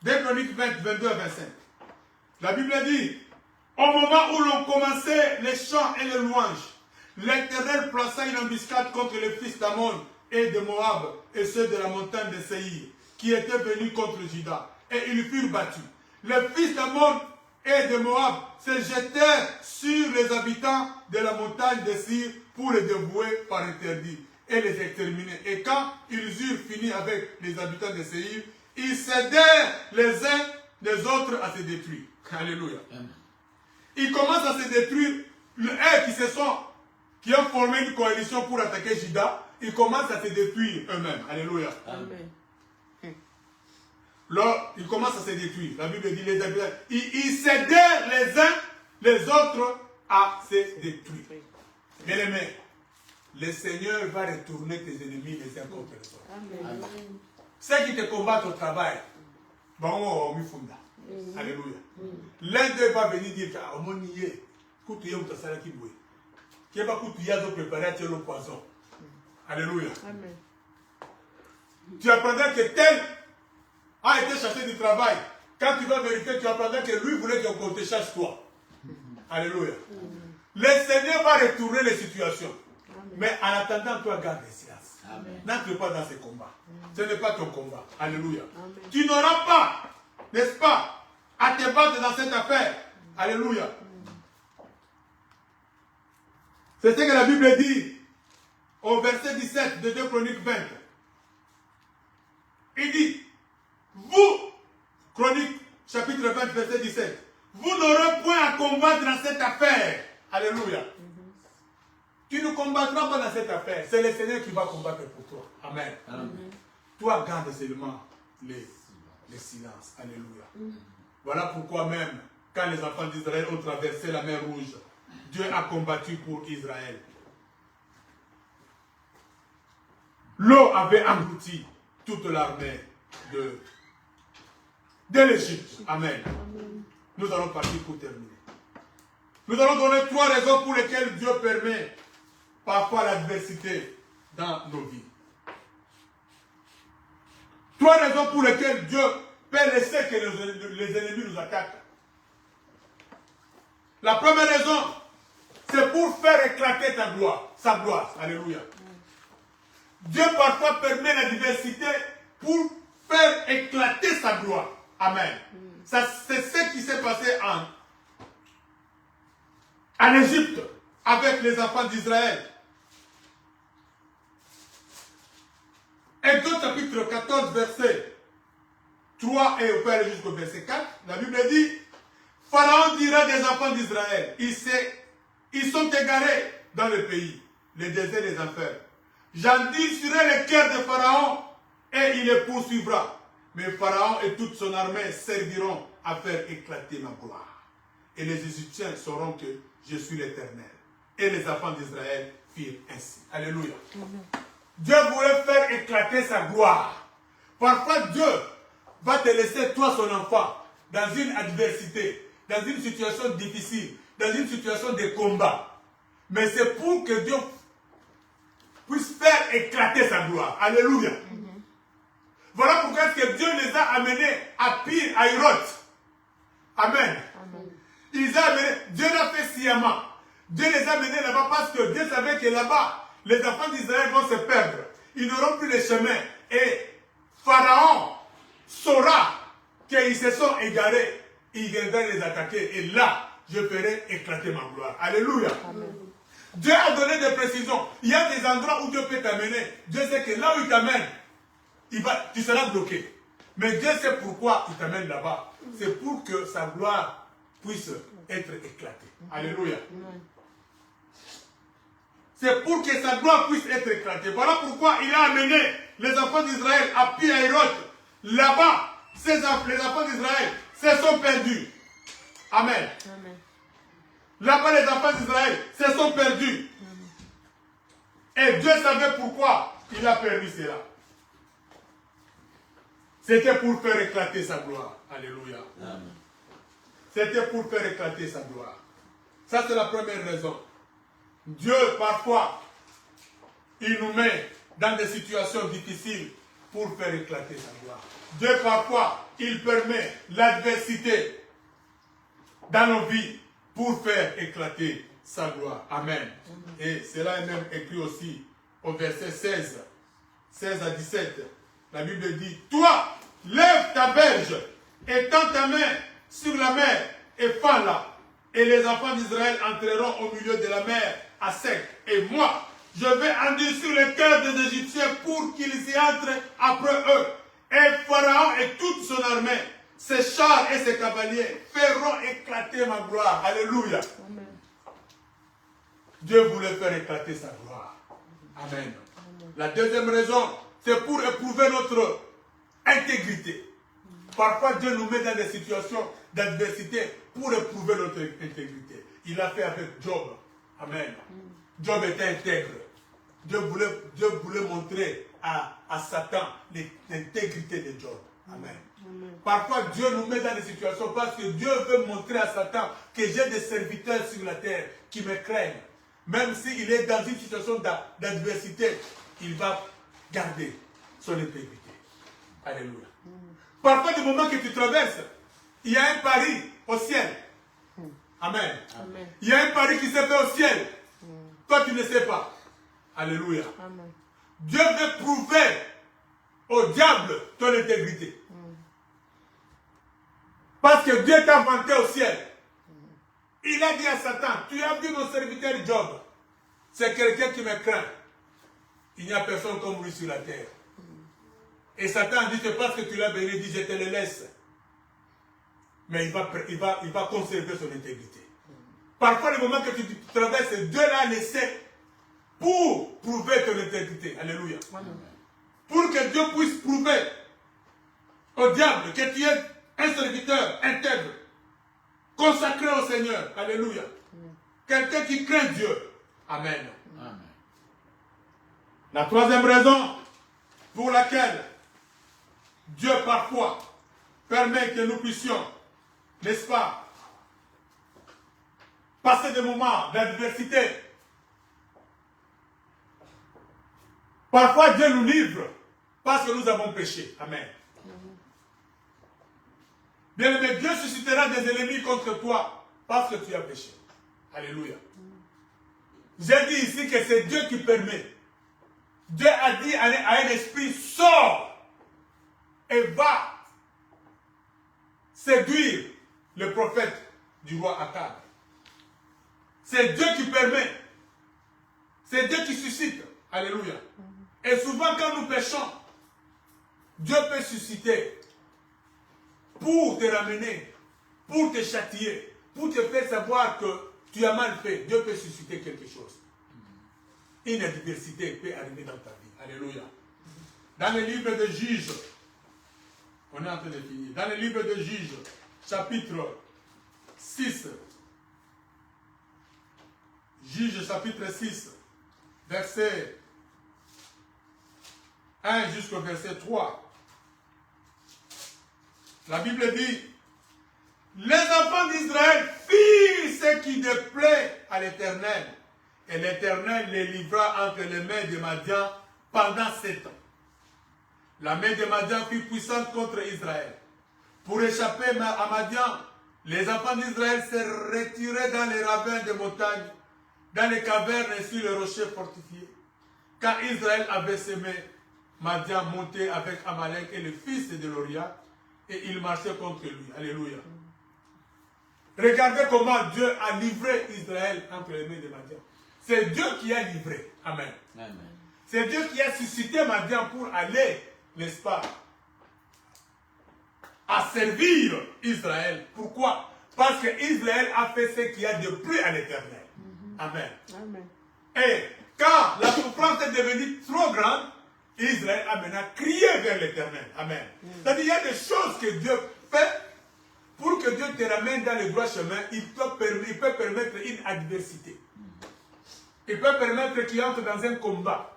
2 Chroniques 20, 22 à 25. La Bible dit, au moment où l'on commençait les chants et les louanges, l'Éternel plaça une embuscade contre les fils d'Ammon et de Moab et ceux de la montagne de Séhir, qui étaient venus contre Juda, et ils furent battus. Les fils d'Ammon et de Moab se jetèrent sur les habitants de la montagne de Séhir pour les dévouer par interdit et les exterminer. Et quand ils eurent fini avec les habitants de Séhir, ils s'aidèrent les uns des autres à se détruire. Alléluia. Amen. Ils commencent à se détruire. Qui ont formé une coalition pour attaquer Juda, ils commencent à se détruire eux-mêmes. Alléluia. Amen. Là, ils commencent à se détruire. La Bible dit les habitants. Ils s'aidèrent les uns les autres à se détruire. Bien-aimés, le Seigneur va retourner tes ennemis les uns contre les autres. Amen. Ceux qui te combattent au travail, alléluia. L'un d'eux va venir dire que qui va préparer le poison. Alléluia. Amen. Tu apprendras que tel a été chassé du travail. Quand tu vas vérifier, tu apprendras que lui voulait qu'on te chasse toi. Alléluia. Le Seigneur va retourner les situations. Amen. Mais en attendant, toi, garde le silence. N'entre pas dans ce combat. Ce n'est pas ton combat. Alléluia. Amen. Tu n'auras pas, n'est-ce pas, à te battre dans cette affaire. Alléluia. C'est ce que la Bible dit au verset 17 de 2 Chroniques 20. Il dit, vous, Chroniques chapitre 20, verset 17, vous n'aurez point à combattre dans cette affaire. Alléluia. Tu ne combats combattras pas dans cette affaire. C'est le Seigneur qui va combattre pour toi. Amen. Amen. Toi, garde seulement les silences. Alléluia. Voilà pourquoi même, quand les enfants d'Israël ont traversé la mer Rouge, Dieu a combattu pour Israël. L'eau avait englouti toute l'armée de l'Égypte. Amen. Nous allons partir pour terminer. Nous allons donner 3 raisons pour lesquelles Dieu permet parfois l'adversité dans nos vies. 3 raisons pour lesquelles Dieu peut laisser que les ennemis nous attaquent. La première raison, c'est pour faire éclater sa gloire. Alléluia. Dieu parfois permet l'adversité pour faire éclater sa gloire. Amen. C'est ce qui s'est passé en Égypte avec les enfants d'Israël. Exode chapitre 14, verset 3 et on peut aller jusqu'au verset 4. La Bible dit, Pharaon dira des enfants d'Israël, ils sont égarés dans le pays, les déserts des enfers. J'endurcirai le cœur de Pharaon et il les poursuivra. Mais Pharaon et toute son armée serviront à faire éclater ma gloire. Et les Égyptiens sauront que je suis l'Éternel. Et les enfants d'Israël firent ainsi. Alléluia. Dieu voulait faire éclater sa gloire. Parfois Dieu va te laisser, toi son enfant, dans une adversité, dans une situation difficile, dans une situation de combat. Mais c'est pour que Dieu puisse faire éclater sa gloire. Alléluia. Voilà pourquoi est-ce que Dieu les a amenés à Pir, à Hiroth. Amen. Dieu l'a fait sciemment. Dieu les a amenés là-bas parce que Dieu savait que là-bas, les enfants d'Israël vont se perdre. Ils n'auront plus le chemin. Et Pharaon saura qu'ils se sont égarés. Il viendra les attaquer. Et là, je ferai éclater ma gloire. Alléluia. Amen. Dieu a donné des précisions. Il y a des endroits où Dieu peut t'amener. Dieu sait que là où il t'amène, tu seras bloqué. Mais Dieu sait pourquoi il t'amène là-bas. C'est pour que sa gloire puisse être éclatée. Alléluia. C'est pour que sa gloire puisse être éclatée. Voilà pourquoi il a amené les enfants d'Israël à Pi-Hahiroth. Là-bas, les enfants d'Israël se sont perdus. Amen. Là-bas, les enfants d'Israël se sont perdus. Et Dieu savait pourquoi il a permis cela. C'était pour faire éclater sa gloire. Alléluia. C'était pour faire éclater sa gloire. Ça, c'est la première raison. Dieu, parfois, il nous met dans des situations difficiles pour faire éclater sa gloire. Dieu, parfois, il permet l'adversité dans nos vies pour faire éclater sa gloire. Amen. Et cela est même écrit aussi au verset 16 à 17. La Bible dit, toi, lève ta berge et tends ta main sur la mer et fends-la. Et les enfants d'Israël entreront au milieu de la mer à sec. Et moi, je vais endurcir le cœur des Égyptiens pour qu'ils y entrent après eux. Et Pharaon et toute son armée, ses chars et ses cavaliers feront éclater ma gloire. Alléluia. Amen. Dieu voulait faire éclater sa gloire. Amen. Amen. La deuxième raison, c'est pour éprouver notre intégrité. Parfois, Dieu nous met dans des situations d'adversité pour éprouver notre intégrité. Il l'a fait avec Job. Amen. Job était intègre. Dieu voulait montrer à Satan l'intégrité de Job. Amen. Parfois, Dieu nous met dans des situations parce que Dieu veut montrer à Satan que j'ai des serviteurs sur la terre qui me craignent. Même s'il est dans une situation d'adversité, il va garder son intégrité. Alléluia. Parfois, du moment que tu traverses, il y a un pari au ciel. Amen. Amen. Il y a un pari qui s'est fait au ciel. Toi, tu ne sais pas. Alléluia. Amen. Dieu veut prouver au diable ton intégrité. Parce que Dieu t'a vanté au ciel. Il a dit à Satan, tu as vu mon serviteur Job. C'est quelqu'un qui me craint. Il n'y a personne comme lui sur la terre. Et Satan dit, c'est parce que tu l'as béni, il dit, je te le laisse. Mais il va conserver son intégrité. Parfois, le moment que tu traverses, Dieu l'a laissé pour prouver ton intégrité. Alléluia. Pour que Dieu puisse prouver au diable que tu es un serviteur intègre, consacré au Seigneur. Alléluia. Quelqu'un qui craint Dieu. Amen. Amen. La troisième raison pour laquelle Dieu parfois permet que nous puissions, n'est-ce pas, passer des moments d'adversité. Parfois Dieu nous livre parce que nous avons péché. Amen. Bien aimé, Dieu suscitera des ennemis contre toi parce que tu as péché. Alléluia. J'ai dit ici que c'est Dieu qui permet. Dieu a dit à un esprit, sors et va séduire le prophète du roi Akab. C'est Dieu qui permet. C'est Dieu qui suscite. Alléluia. Et souvent quand nous péchons, Dieu peut susciter pour te ramener, pour te châtier, pour te faire savoir que tu as mal fait. Dieu peut susciter quelque chose. Une adversité peut arriver dans ta vie. Alléluia. Dans le livre de Juges, on est en train de finir. Dans le livre de Juges, chapitre 6, Juges chapitre 6, verset 1 jusqu'au verset 3. La Bible dit, les enfants d'Israël firent ce qui déplaît à l'Éternel. Et l'Éternel les livra entre les mains de Madian pendant 7 ans. La main de Madian fut puissante contre Israël. Pour échapper à Madian, les enfants d'Israël se retiraient dans les ravins des montagnes, dans les cavernes et sur les rochers fortifiés. Quand Israël avait semé, Madian montait avec Amalek et le fils de Loria, et il marchait contre lui. Alléluia. Regardez comment Dieu a livré Israël entre les mains de Madian. C'est Dieu qui a livré. Amen. Amen. C'est Dieu qui a suscité Madian pour aller, n'est-ce pas, à servir Israël. Pourquoi? Parce que Israël a fait ce qu'il y a de plus à l'Éternel. Amen. Amen. Et quand la souffrance est devenue trop grande, Israël a maintenant crié vers l'Éternel. Amen. C'est-à-dire qu'il y a des choses que Dieu fait pour que Dieu te ramène dans le droit chemin. Il peut permettre une adversité. Il peut permettre qu'il entre dans un combat,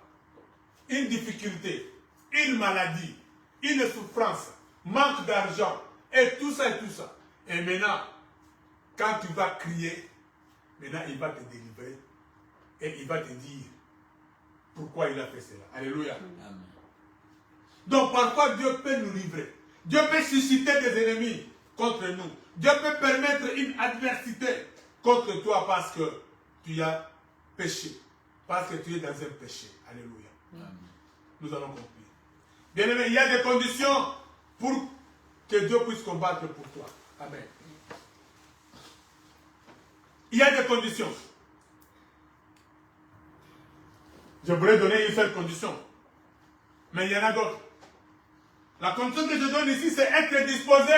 une difficulté, une maladie, une souffrance, manque d'argent, et tout ça et tout ça. Et maintenant, quand tu vas crier, maintenant il va te délivrer et il va te dire pourquoi il a fait cela. Alléluia. Amen. Donc parfois Dieu peut nous livrer. Dieu peut susciter des ennemis contre nous. Dieu peut permettre une adversité contre toi parce que tu as péché. Parce que tu es dans un péché. Alléluia. Amen. Nous allons conclure. Bien aimé, il y a des conditions pour que Dieu puisse combattre pour toi. Amen. Il y a des conditions. Je voulais donner une seule condition. Mais il y en a d'autres. La condition que je donne ici, c'est être disposé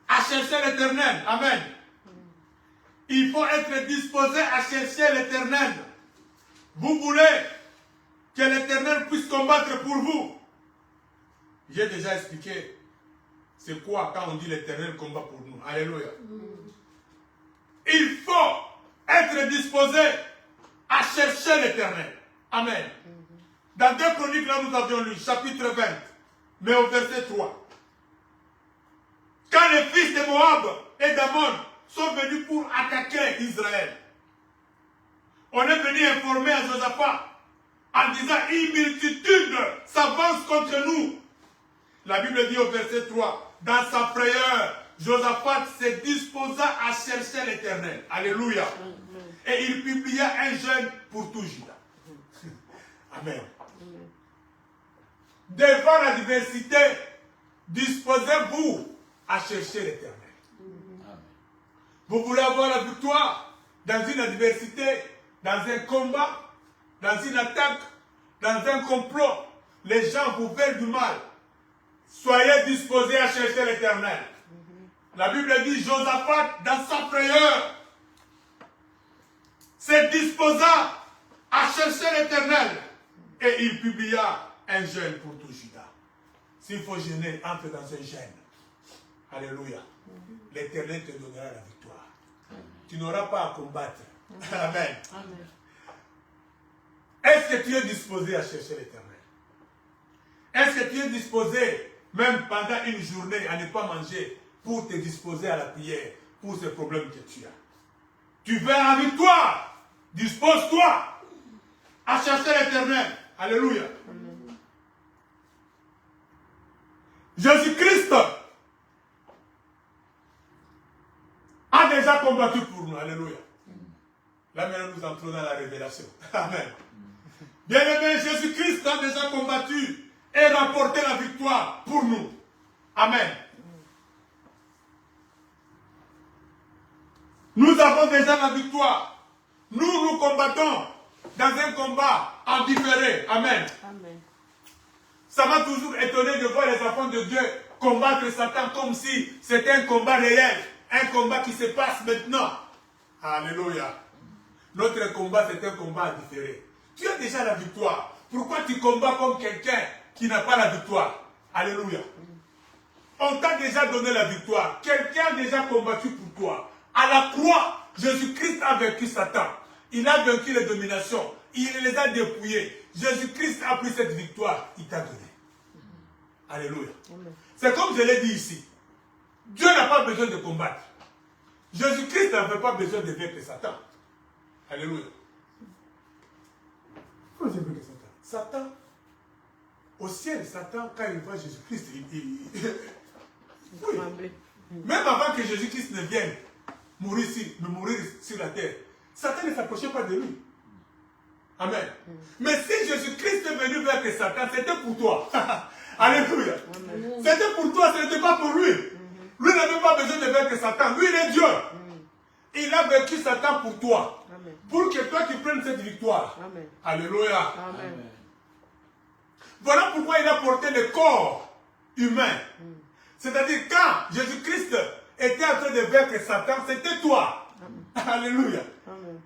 à chercher l'Éternel. Amen. Il faut être disposé à chercher l'Éternel. Vous voulez que l'Éternel puisse combattre pour vous. J'ai déjà expliqué c'est quoi quand on dit l'Éternel combat pour nous. Alléluia. Il faut être disposé à chercher l'Éternel. Amen. Dans 2 Chroniques, là nous avions lu, chapitre 20, mais au verset 3. Quand les fils de Moab et d'Ammon sont venus pour attaquer Israël, on est venu informer à Josaphat en disant une multitude s'avance contre nous. La Bible dit au verset 3, dans sa frayeur, Josaphat se disposa à chercher l'Éternel. Alléluia. Et il publia un jeûne pour tout Juda. Amen. Devant l'adversité, disposez-vous à chercher l'Éternel. Vous voulez avoir la victoire dans une adversité, dans un combat, dans une attaque, dans un complot. Les gens vous veulent du mal. Soyez disposés à chercher l'Éternel. La Bible dit, Josaphat, dans sa frayeur, se disposa a cherché l'Éternel et il publia un jeûne pour tout Juda. S'il faut jeûner, entre dans un jeûne. Alléluia. L'Éternel te donnera la victoire. Tu n'auras pas à combattre. Amen. Amen. Est-ce que tu es disposé à chercher l'Éternel? Est-ce que tu es disposé, même pendant une journée, à ne pas manger pour te disposer à la prière pour ce problème que tu as? Tu veux la victoire. Dispose-toi à chercher l'Éternel. Alléluia. Amen. Jésus-Christ a déjà combattu pour nous. Alléluia. Là maintenant nous entrons dans la révélation. Amen. Bien-aimé, Jésus-Christ a déjà combattu et remporté la victoire pour nous. Amen. Nous avons déjà la victoire. Nous combattons dans un combat en différé. Amen. Amen. Ça m'a toujours étonné de voir les enfants de Dieu combattre Satan comme si c'était un combat réel. Un combat qui se passe maintenant. Alléluia. Notre combat, c'est un combat différé. Tu as déjà la victoire. Pourquoi tu combats comme quelqu'un qui n'a pas la victoire? Alléluia. On t'a déjà donné la victoire. Quelqu'un a déjà combattu pour toi. À la croix, Jésus-Christ a vaincu Satan. Il a vaincu les dominations. Il les a dépouillés. Jésus-Christ a pris cette victoire. Il t'a donné. Alléluia. C'est comme je l'ai dit ici. Dieu n'a pas besoin de combattre. Jésus-Christ n'avait pas besoin de vaincre Satan. Alléluia. Pourquoi je vaincre Satan? Satan, au ciel, Satan, quand il voit Jésus-Christ, oui. Même avant que Jésus-Christ ne vienne mourir sur la terre, Satan ne s'approchait pas de lui. Amen. Mais si Jésus-Christ est venu vaincre Satan, c'était pour toi. Alléluia. C'était pour toi, ce n'était pas pour lui. Lui n'avait pas besoin de vaincre Satan. Lui, il est Dieu. Il a vaincu Satan pour toi. Amen. Pour que toi, tu prennes cette victoire. Amen. Alléluia. Amen. Voilà pourquoi il a porté le corps humain. C'est-à-dire, quand Jésus-Christ était en train de vaincre Satan, c'était toi. Alléluia.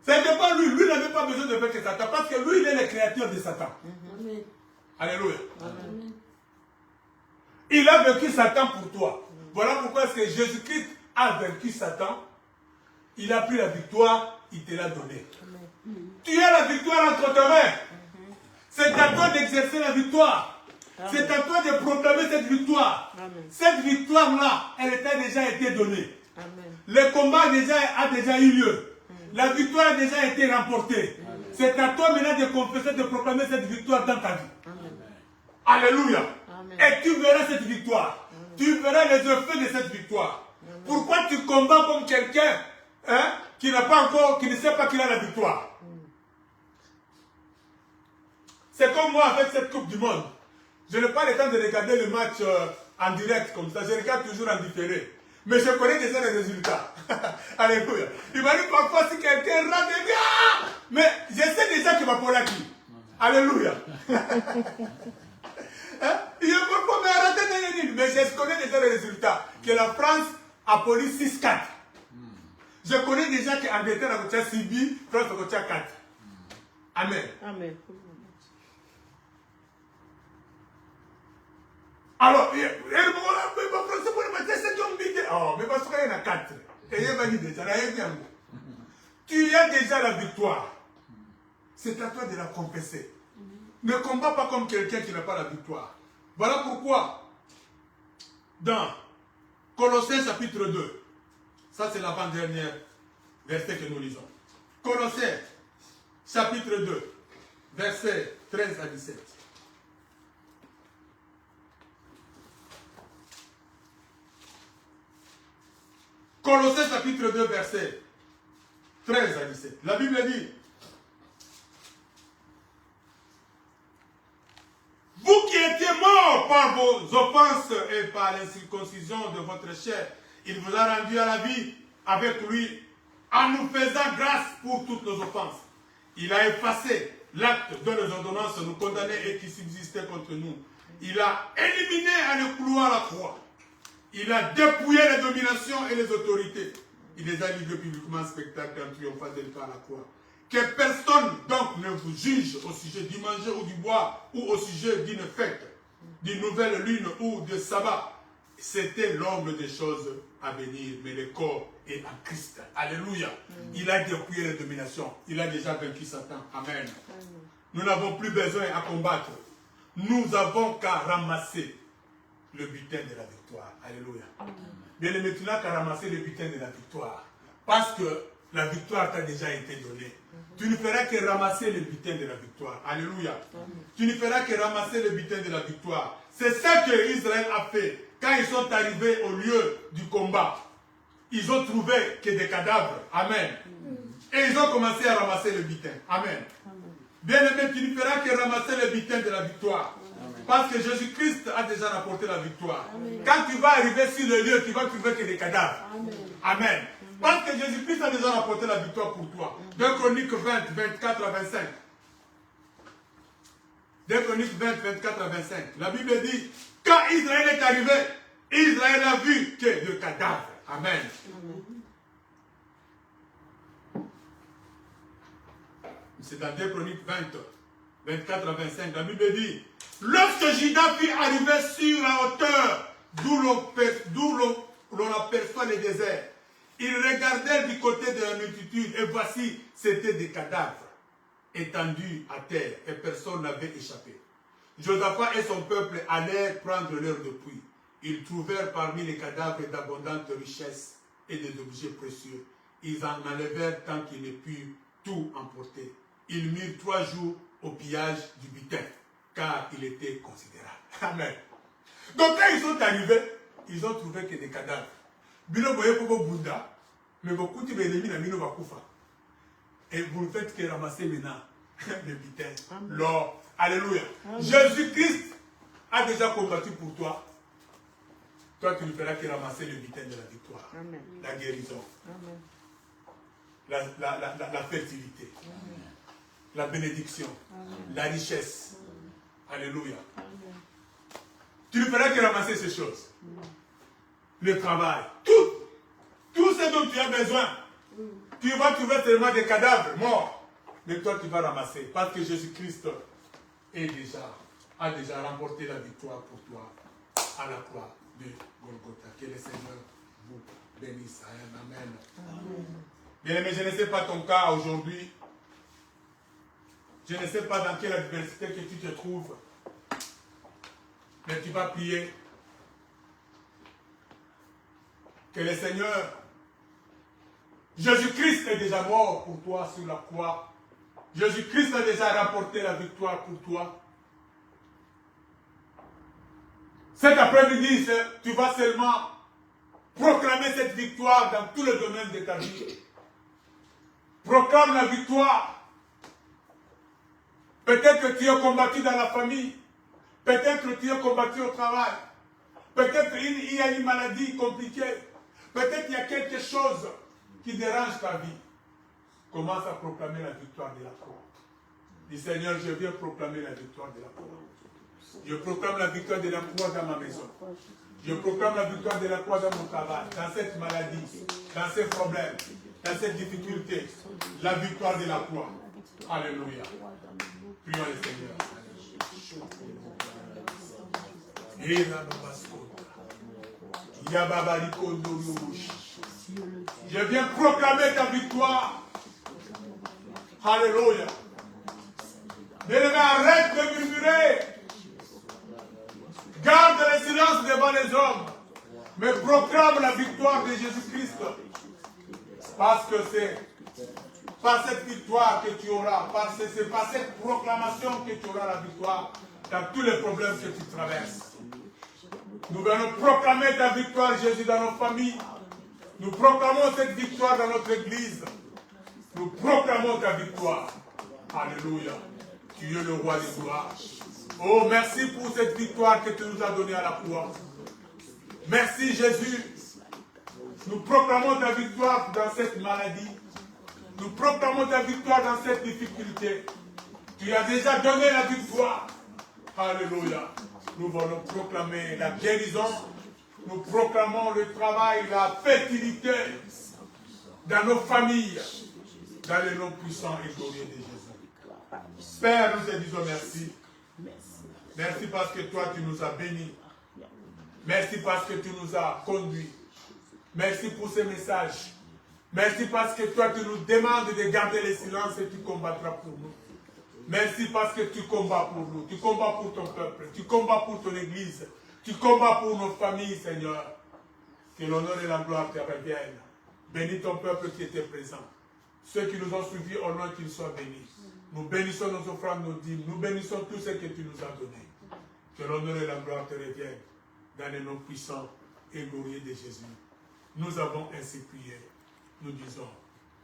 Ce n'était pas lui. Lui n'avait pas besoin de vaincre Satan parce que lui, il est le créateur de Satan. Amen. Alléluia. Amen. Il a vaincu Satan pour toi. Voilà pourquoi est-ce que Jésus-Christ a vaincu Satan. Il a pris la victoire, il te l'a donnée. Tu as la victoire entre tes mains. C'est à toi d'exercer la victoire. C'est à toi de proclamer cette victoire. Amen. Cette victoire-là, elle t'a déjà été donnée. Amen. Le combat a déjà eu lieu. La victoire a déjà été remportée. C'est à toi maintenant de confesser, de proclamer cette victoire dans ta vie. Amen. Alléluia. Amen. Et tu verras cette victoire. Tu verras les effets de cette victoire. Pourquoi tu combats comme quelqu'un qui n'a pas encore, qui ne sait pas qu'il a la victoire? C'est comme moi avec cette Coupe du Monde. Je n'ai pas le temps de regarder le match en direct comme ça. Je regarde toujours en différé. Mais je connais déjà les résultats. Alléluia. Il m'a dit parfois si quelqu'un rate, mais je sais déjà qu'il va pour la qui. Alléluia. Il y a parfois mais arrêtez, mais je connais déjà les résultats. Que la France a poli 6-4. Je connais déjà qu'Angleterre a coûté 6 buts, France a coûté 4. Amen. Amen. Alors, oh, mais parce qu'il y en a 4. Tu as déjà la victoire. C'est à toi de la confesser. Ne combat pas comme quelqu'un qui n'a pas la victoire. Voilà pourquoi, dans Colossiens chapitre 2, ça c'est l'avant-dernier verset que nous lisons. Colossiens chapitre 2, versets 13 à 17. Colossiens chapitre 2, versets 13 à 17. La Bible dit: vous qui étiez morts par vos offenses et par l'incirconcision de votre chair, il vous a rendu à la vie avec lui en nous faisant grâce pour toutes nos offenses. Il a effacé l'acte dont les ordonnances nous condamnaient et qui subsistait contre nous. Il a éliminé à le clouer à la croix. Il a dépouillé les dominations et les autorités. Il les a livrés publiquement en spectacle en triomphant d'elle par la croix. Que personne donc ne vous juge au sujet du manger ou du boire ou au sujet d'une fête, d'une nouvelle lune ou de sabbat. C'était l'ombre des choses à venir, mais le corps est en Christ. Alléluia. Il a dépouillé les dominations. Il a déjà vaincu Satan. Amen. Nous n'avons plus besoin à combattre. Nous avons qu'à ramasser le butin de la victoire. Alléluia. Bien aimé, tu n'as qu'à ramasser le butin de la victoire. Parce que la victoire t'a déjà été donnée. Tu ne feras que ramasser le butin de la victoire. Alléluia. Tu ne feras que ramasser le butin de la victoire. C'est ça que Israël a fait. Quand ils sont arrivés au lieu du combat, ils ont trouvé que des cadavres. Amen. Et ils ont commencé à ramasser le butin. Amen. Bien aimé, tu ne feras que ramasser le butin de la victoire. Parce que Jésus-Christ a déjà rapporté la victoire. Quand tu vas arriver sur le lieu, tu vas trouver que des cadavres. Amen. Parce que Jésus-Christ a déjà rapporté la victoire pour toi. 2 Chroniques 20, 24 à 25. 2 Chroniques 20, 24 à 25. La Bible dit, quand Israël est arrivé, Israël n'a vu que de cadavres. Amen. C'est dans 2 Chroniques 20, 24 à 25. La Bible dit, lorsque Judas fut arrivé sur la hauteur d'où l'on aperçoit le désert, il regardait du côté de la multitude et voici, c'était des cadavres étendus à terre et personne n'avait échappé. Josaphat et son peuple allèrent prendre leur dépouille. Ils trouvèrent parmi les cadavres d'abondantes richesses et des objets précieux. Ils en enlevèrent tant qu'ils ne purent tout emporter. Ils mirent 3 jours au pillage du butin, car il était considérable. Amen. Donc quand ils sont arrivés, ils ont trouvé que des cadavres. Bilo boye pour Bouddha, mais beaucoup de ennemis n'ont mis Bakufa. Et vous ne faites que ramasser maintenant le butin, l'or. Alléluia. Jésus-Christ a déjà combattu pour toi. Toi, tu ne feras que ramasser le butin de la victoire. Amen. La guérison. Amen. La fertilité. Amen. La bénédiction. Amen. La richesse. Amen. Alléluia. Amen. Tu ne feras que ramasser ces choses. Amen. Le travail. Tout ce dont tu as besoin. Tu vas trouver seulement des cadavres morts. Mais toi, tu vas ramasser. Parce que Jésus-Christ a déjà remporté la victoire pour toi à la croix de Golgotha. Que le Seigneur vous bénisse. Amen. Amen. Bien aimé, je ne sais pas ton cas aujourd'hui. Je ne sais pas dans quelle adversité que tu te trouves. Mais tu vas prier. Que le Seigneur, Jésus-Christ est déjà mort pour toi sur la croix. Jésus-Christ a déjà rapporté la victoire pour toi. Cet après-midi, tu vas seulement proclamer cette victoire dans tous les domaines de ta vie. Proclame la victoire. Peut-être que tu es combattu dans la famille. Peut-être que tu es combattu au travail. Peut-être qu'il y a une maladie compliquée. Peut-être qu'il y a quelque chose qui dérange ta vie. Commence à proclamer la victoire de la croix. Dis Seigneur, je viens proclamer la victoire de la croix. Je proclame la victoire de la croix dans ma maison. Je proclame la victoire de la croix dans mon travail, dans cette maladie, dans ces problèmes, dans cette difficulté. La victoire de la croix. Alléluia. Prions le Seigneur. Je viens proclamer ta victoire. Alléluia. Bien-aimé, arrête de murmurer. Garde le silence devant les hommes. Mais proclame la victoire de Jésus-Christ. Parce que c'est par cette victoire que tu auras, c'est par cette proclamation que tu auras la victoire dans tous les problèmes que tu traverses. Nous venons proclamer ta victoire, Jésus, dans nos familles. Nous proclamons cette victoire dans notre église. Nous proclamons ta victoire. Alléluia. Tu es le roi des gloires. Oh, merci pour cette victoire que tu nous as donnée à la croix. Merci, Jésus. Nous proclamons ta victoire dans cette maladie. Nous proclamons ta victoire dans cette difficulté. Tu as déjà donné la victoire. Alléluia. Nous voulons proclamer la guérison. Nous proclamons le travail, la fertilité dans nos familles. dans le nom puissant et glorieux de Jésus. Père, nous te disons merci. Merci parce que toi, tu nous as bénis. Merci parce que tu nous as conduits. Merci pour ces messages. Merci parce que toi, tu nous demandes de garder le silence et tu combattras pour nous. Merci parce que tu combats pour nous. Tu combats pour ton peuple. Tu combats pour ton église. Tu combats pour nos familles, Seigneur. Que l'honneur et la gloire te reviennent. Bénis ton peuple qui était présent. Ceux qui nous ont suivis, au nom qu'ils soient bénis. Nous bénissons nos offrandes, nos dîmes. Nous bénissons tout ce que tu nous as donné. Que l'honneur et la gloire te reviennent. Dans les noms puissants et glorieux de Jésus. Nous avons ainsi prié. Nous disons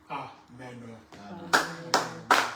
Amen. Amen.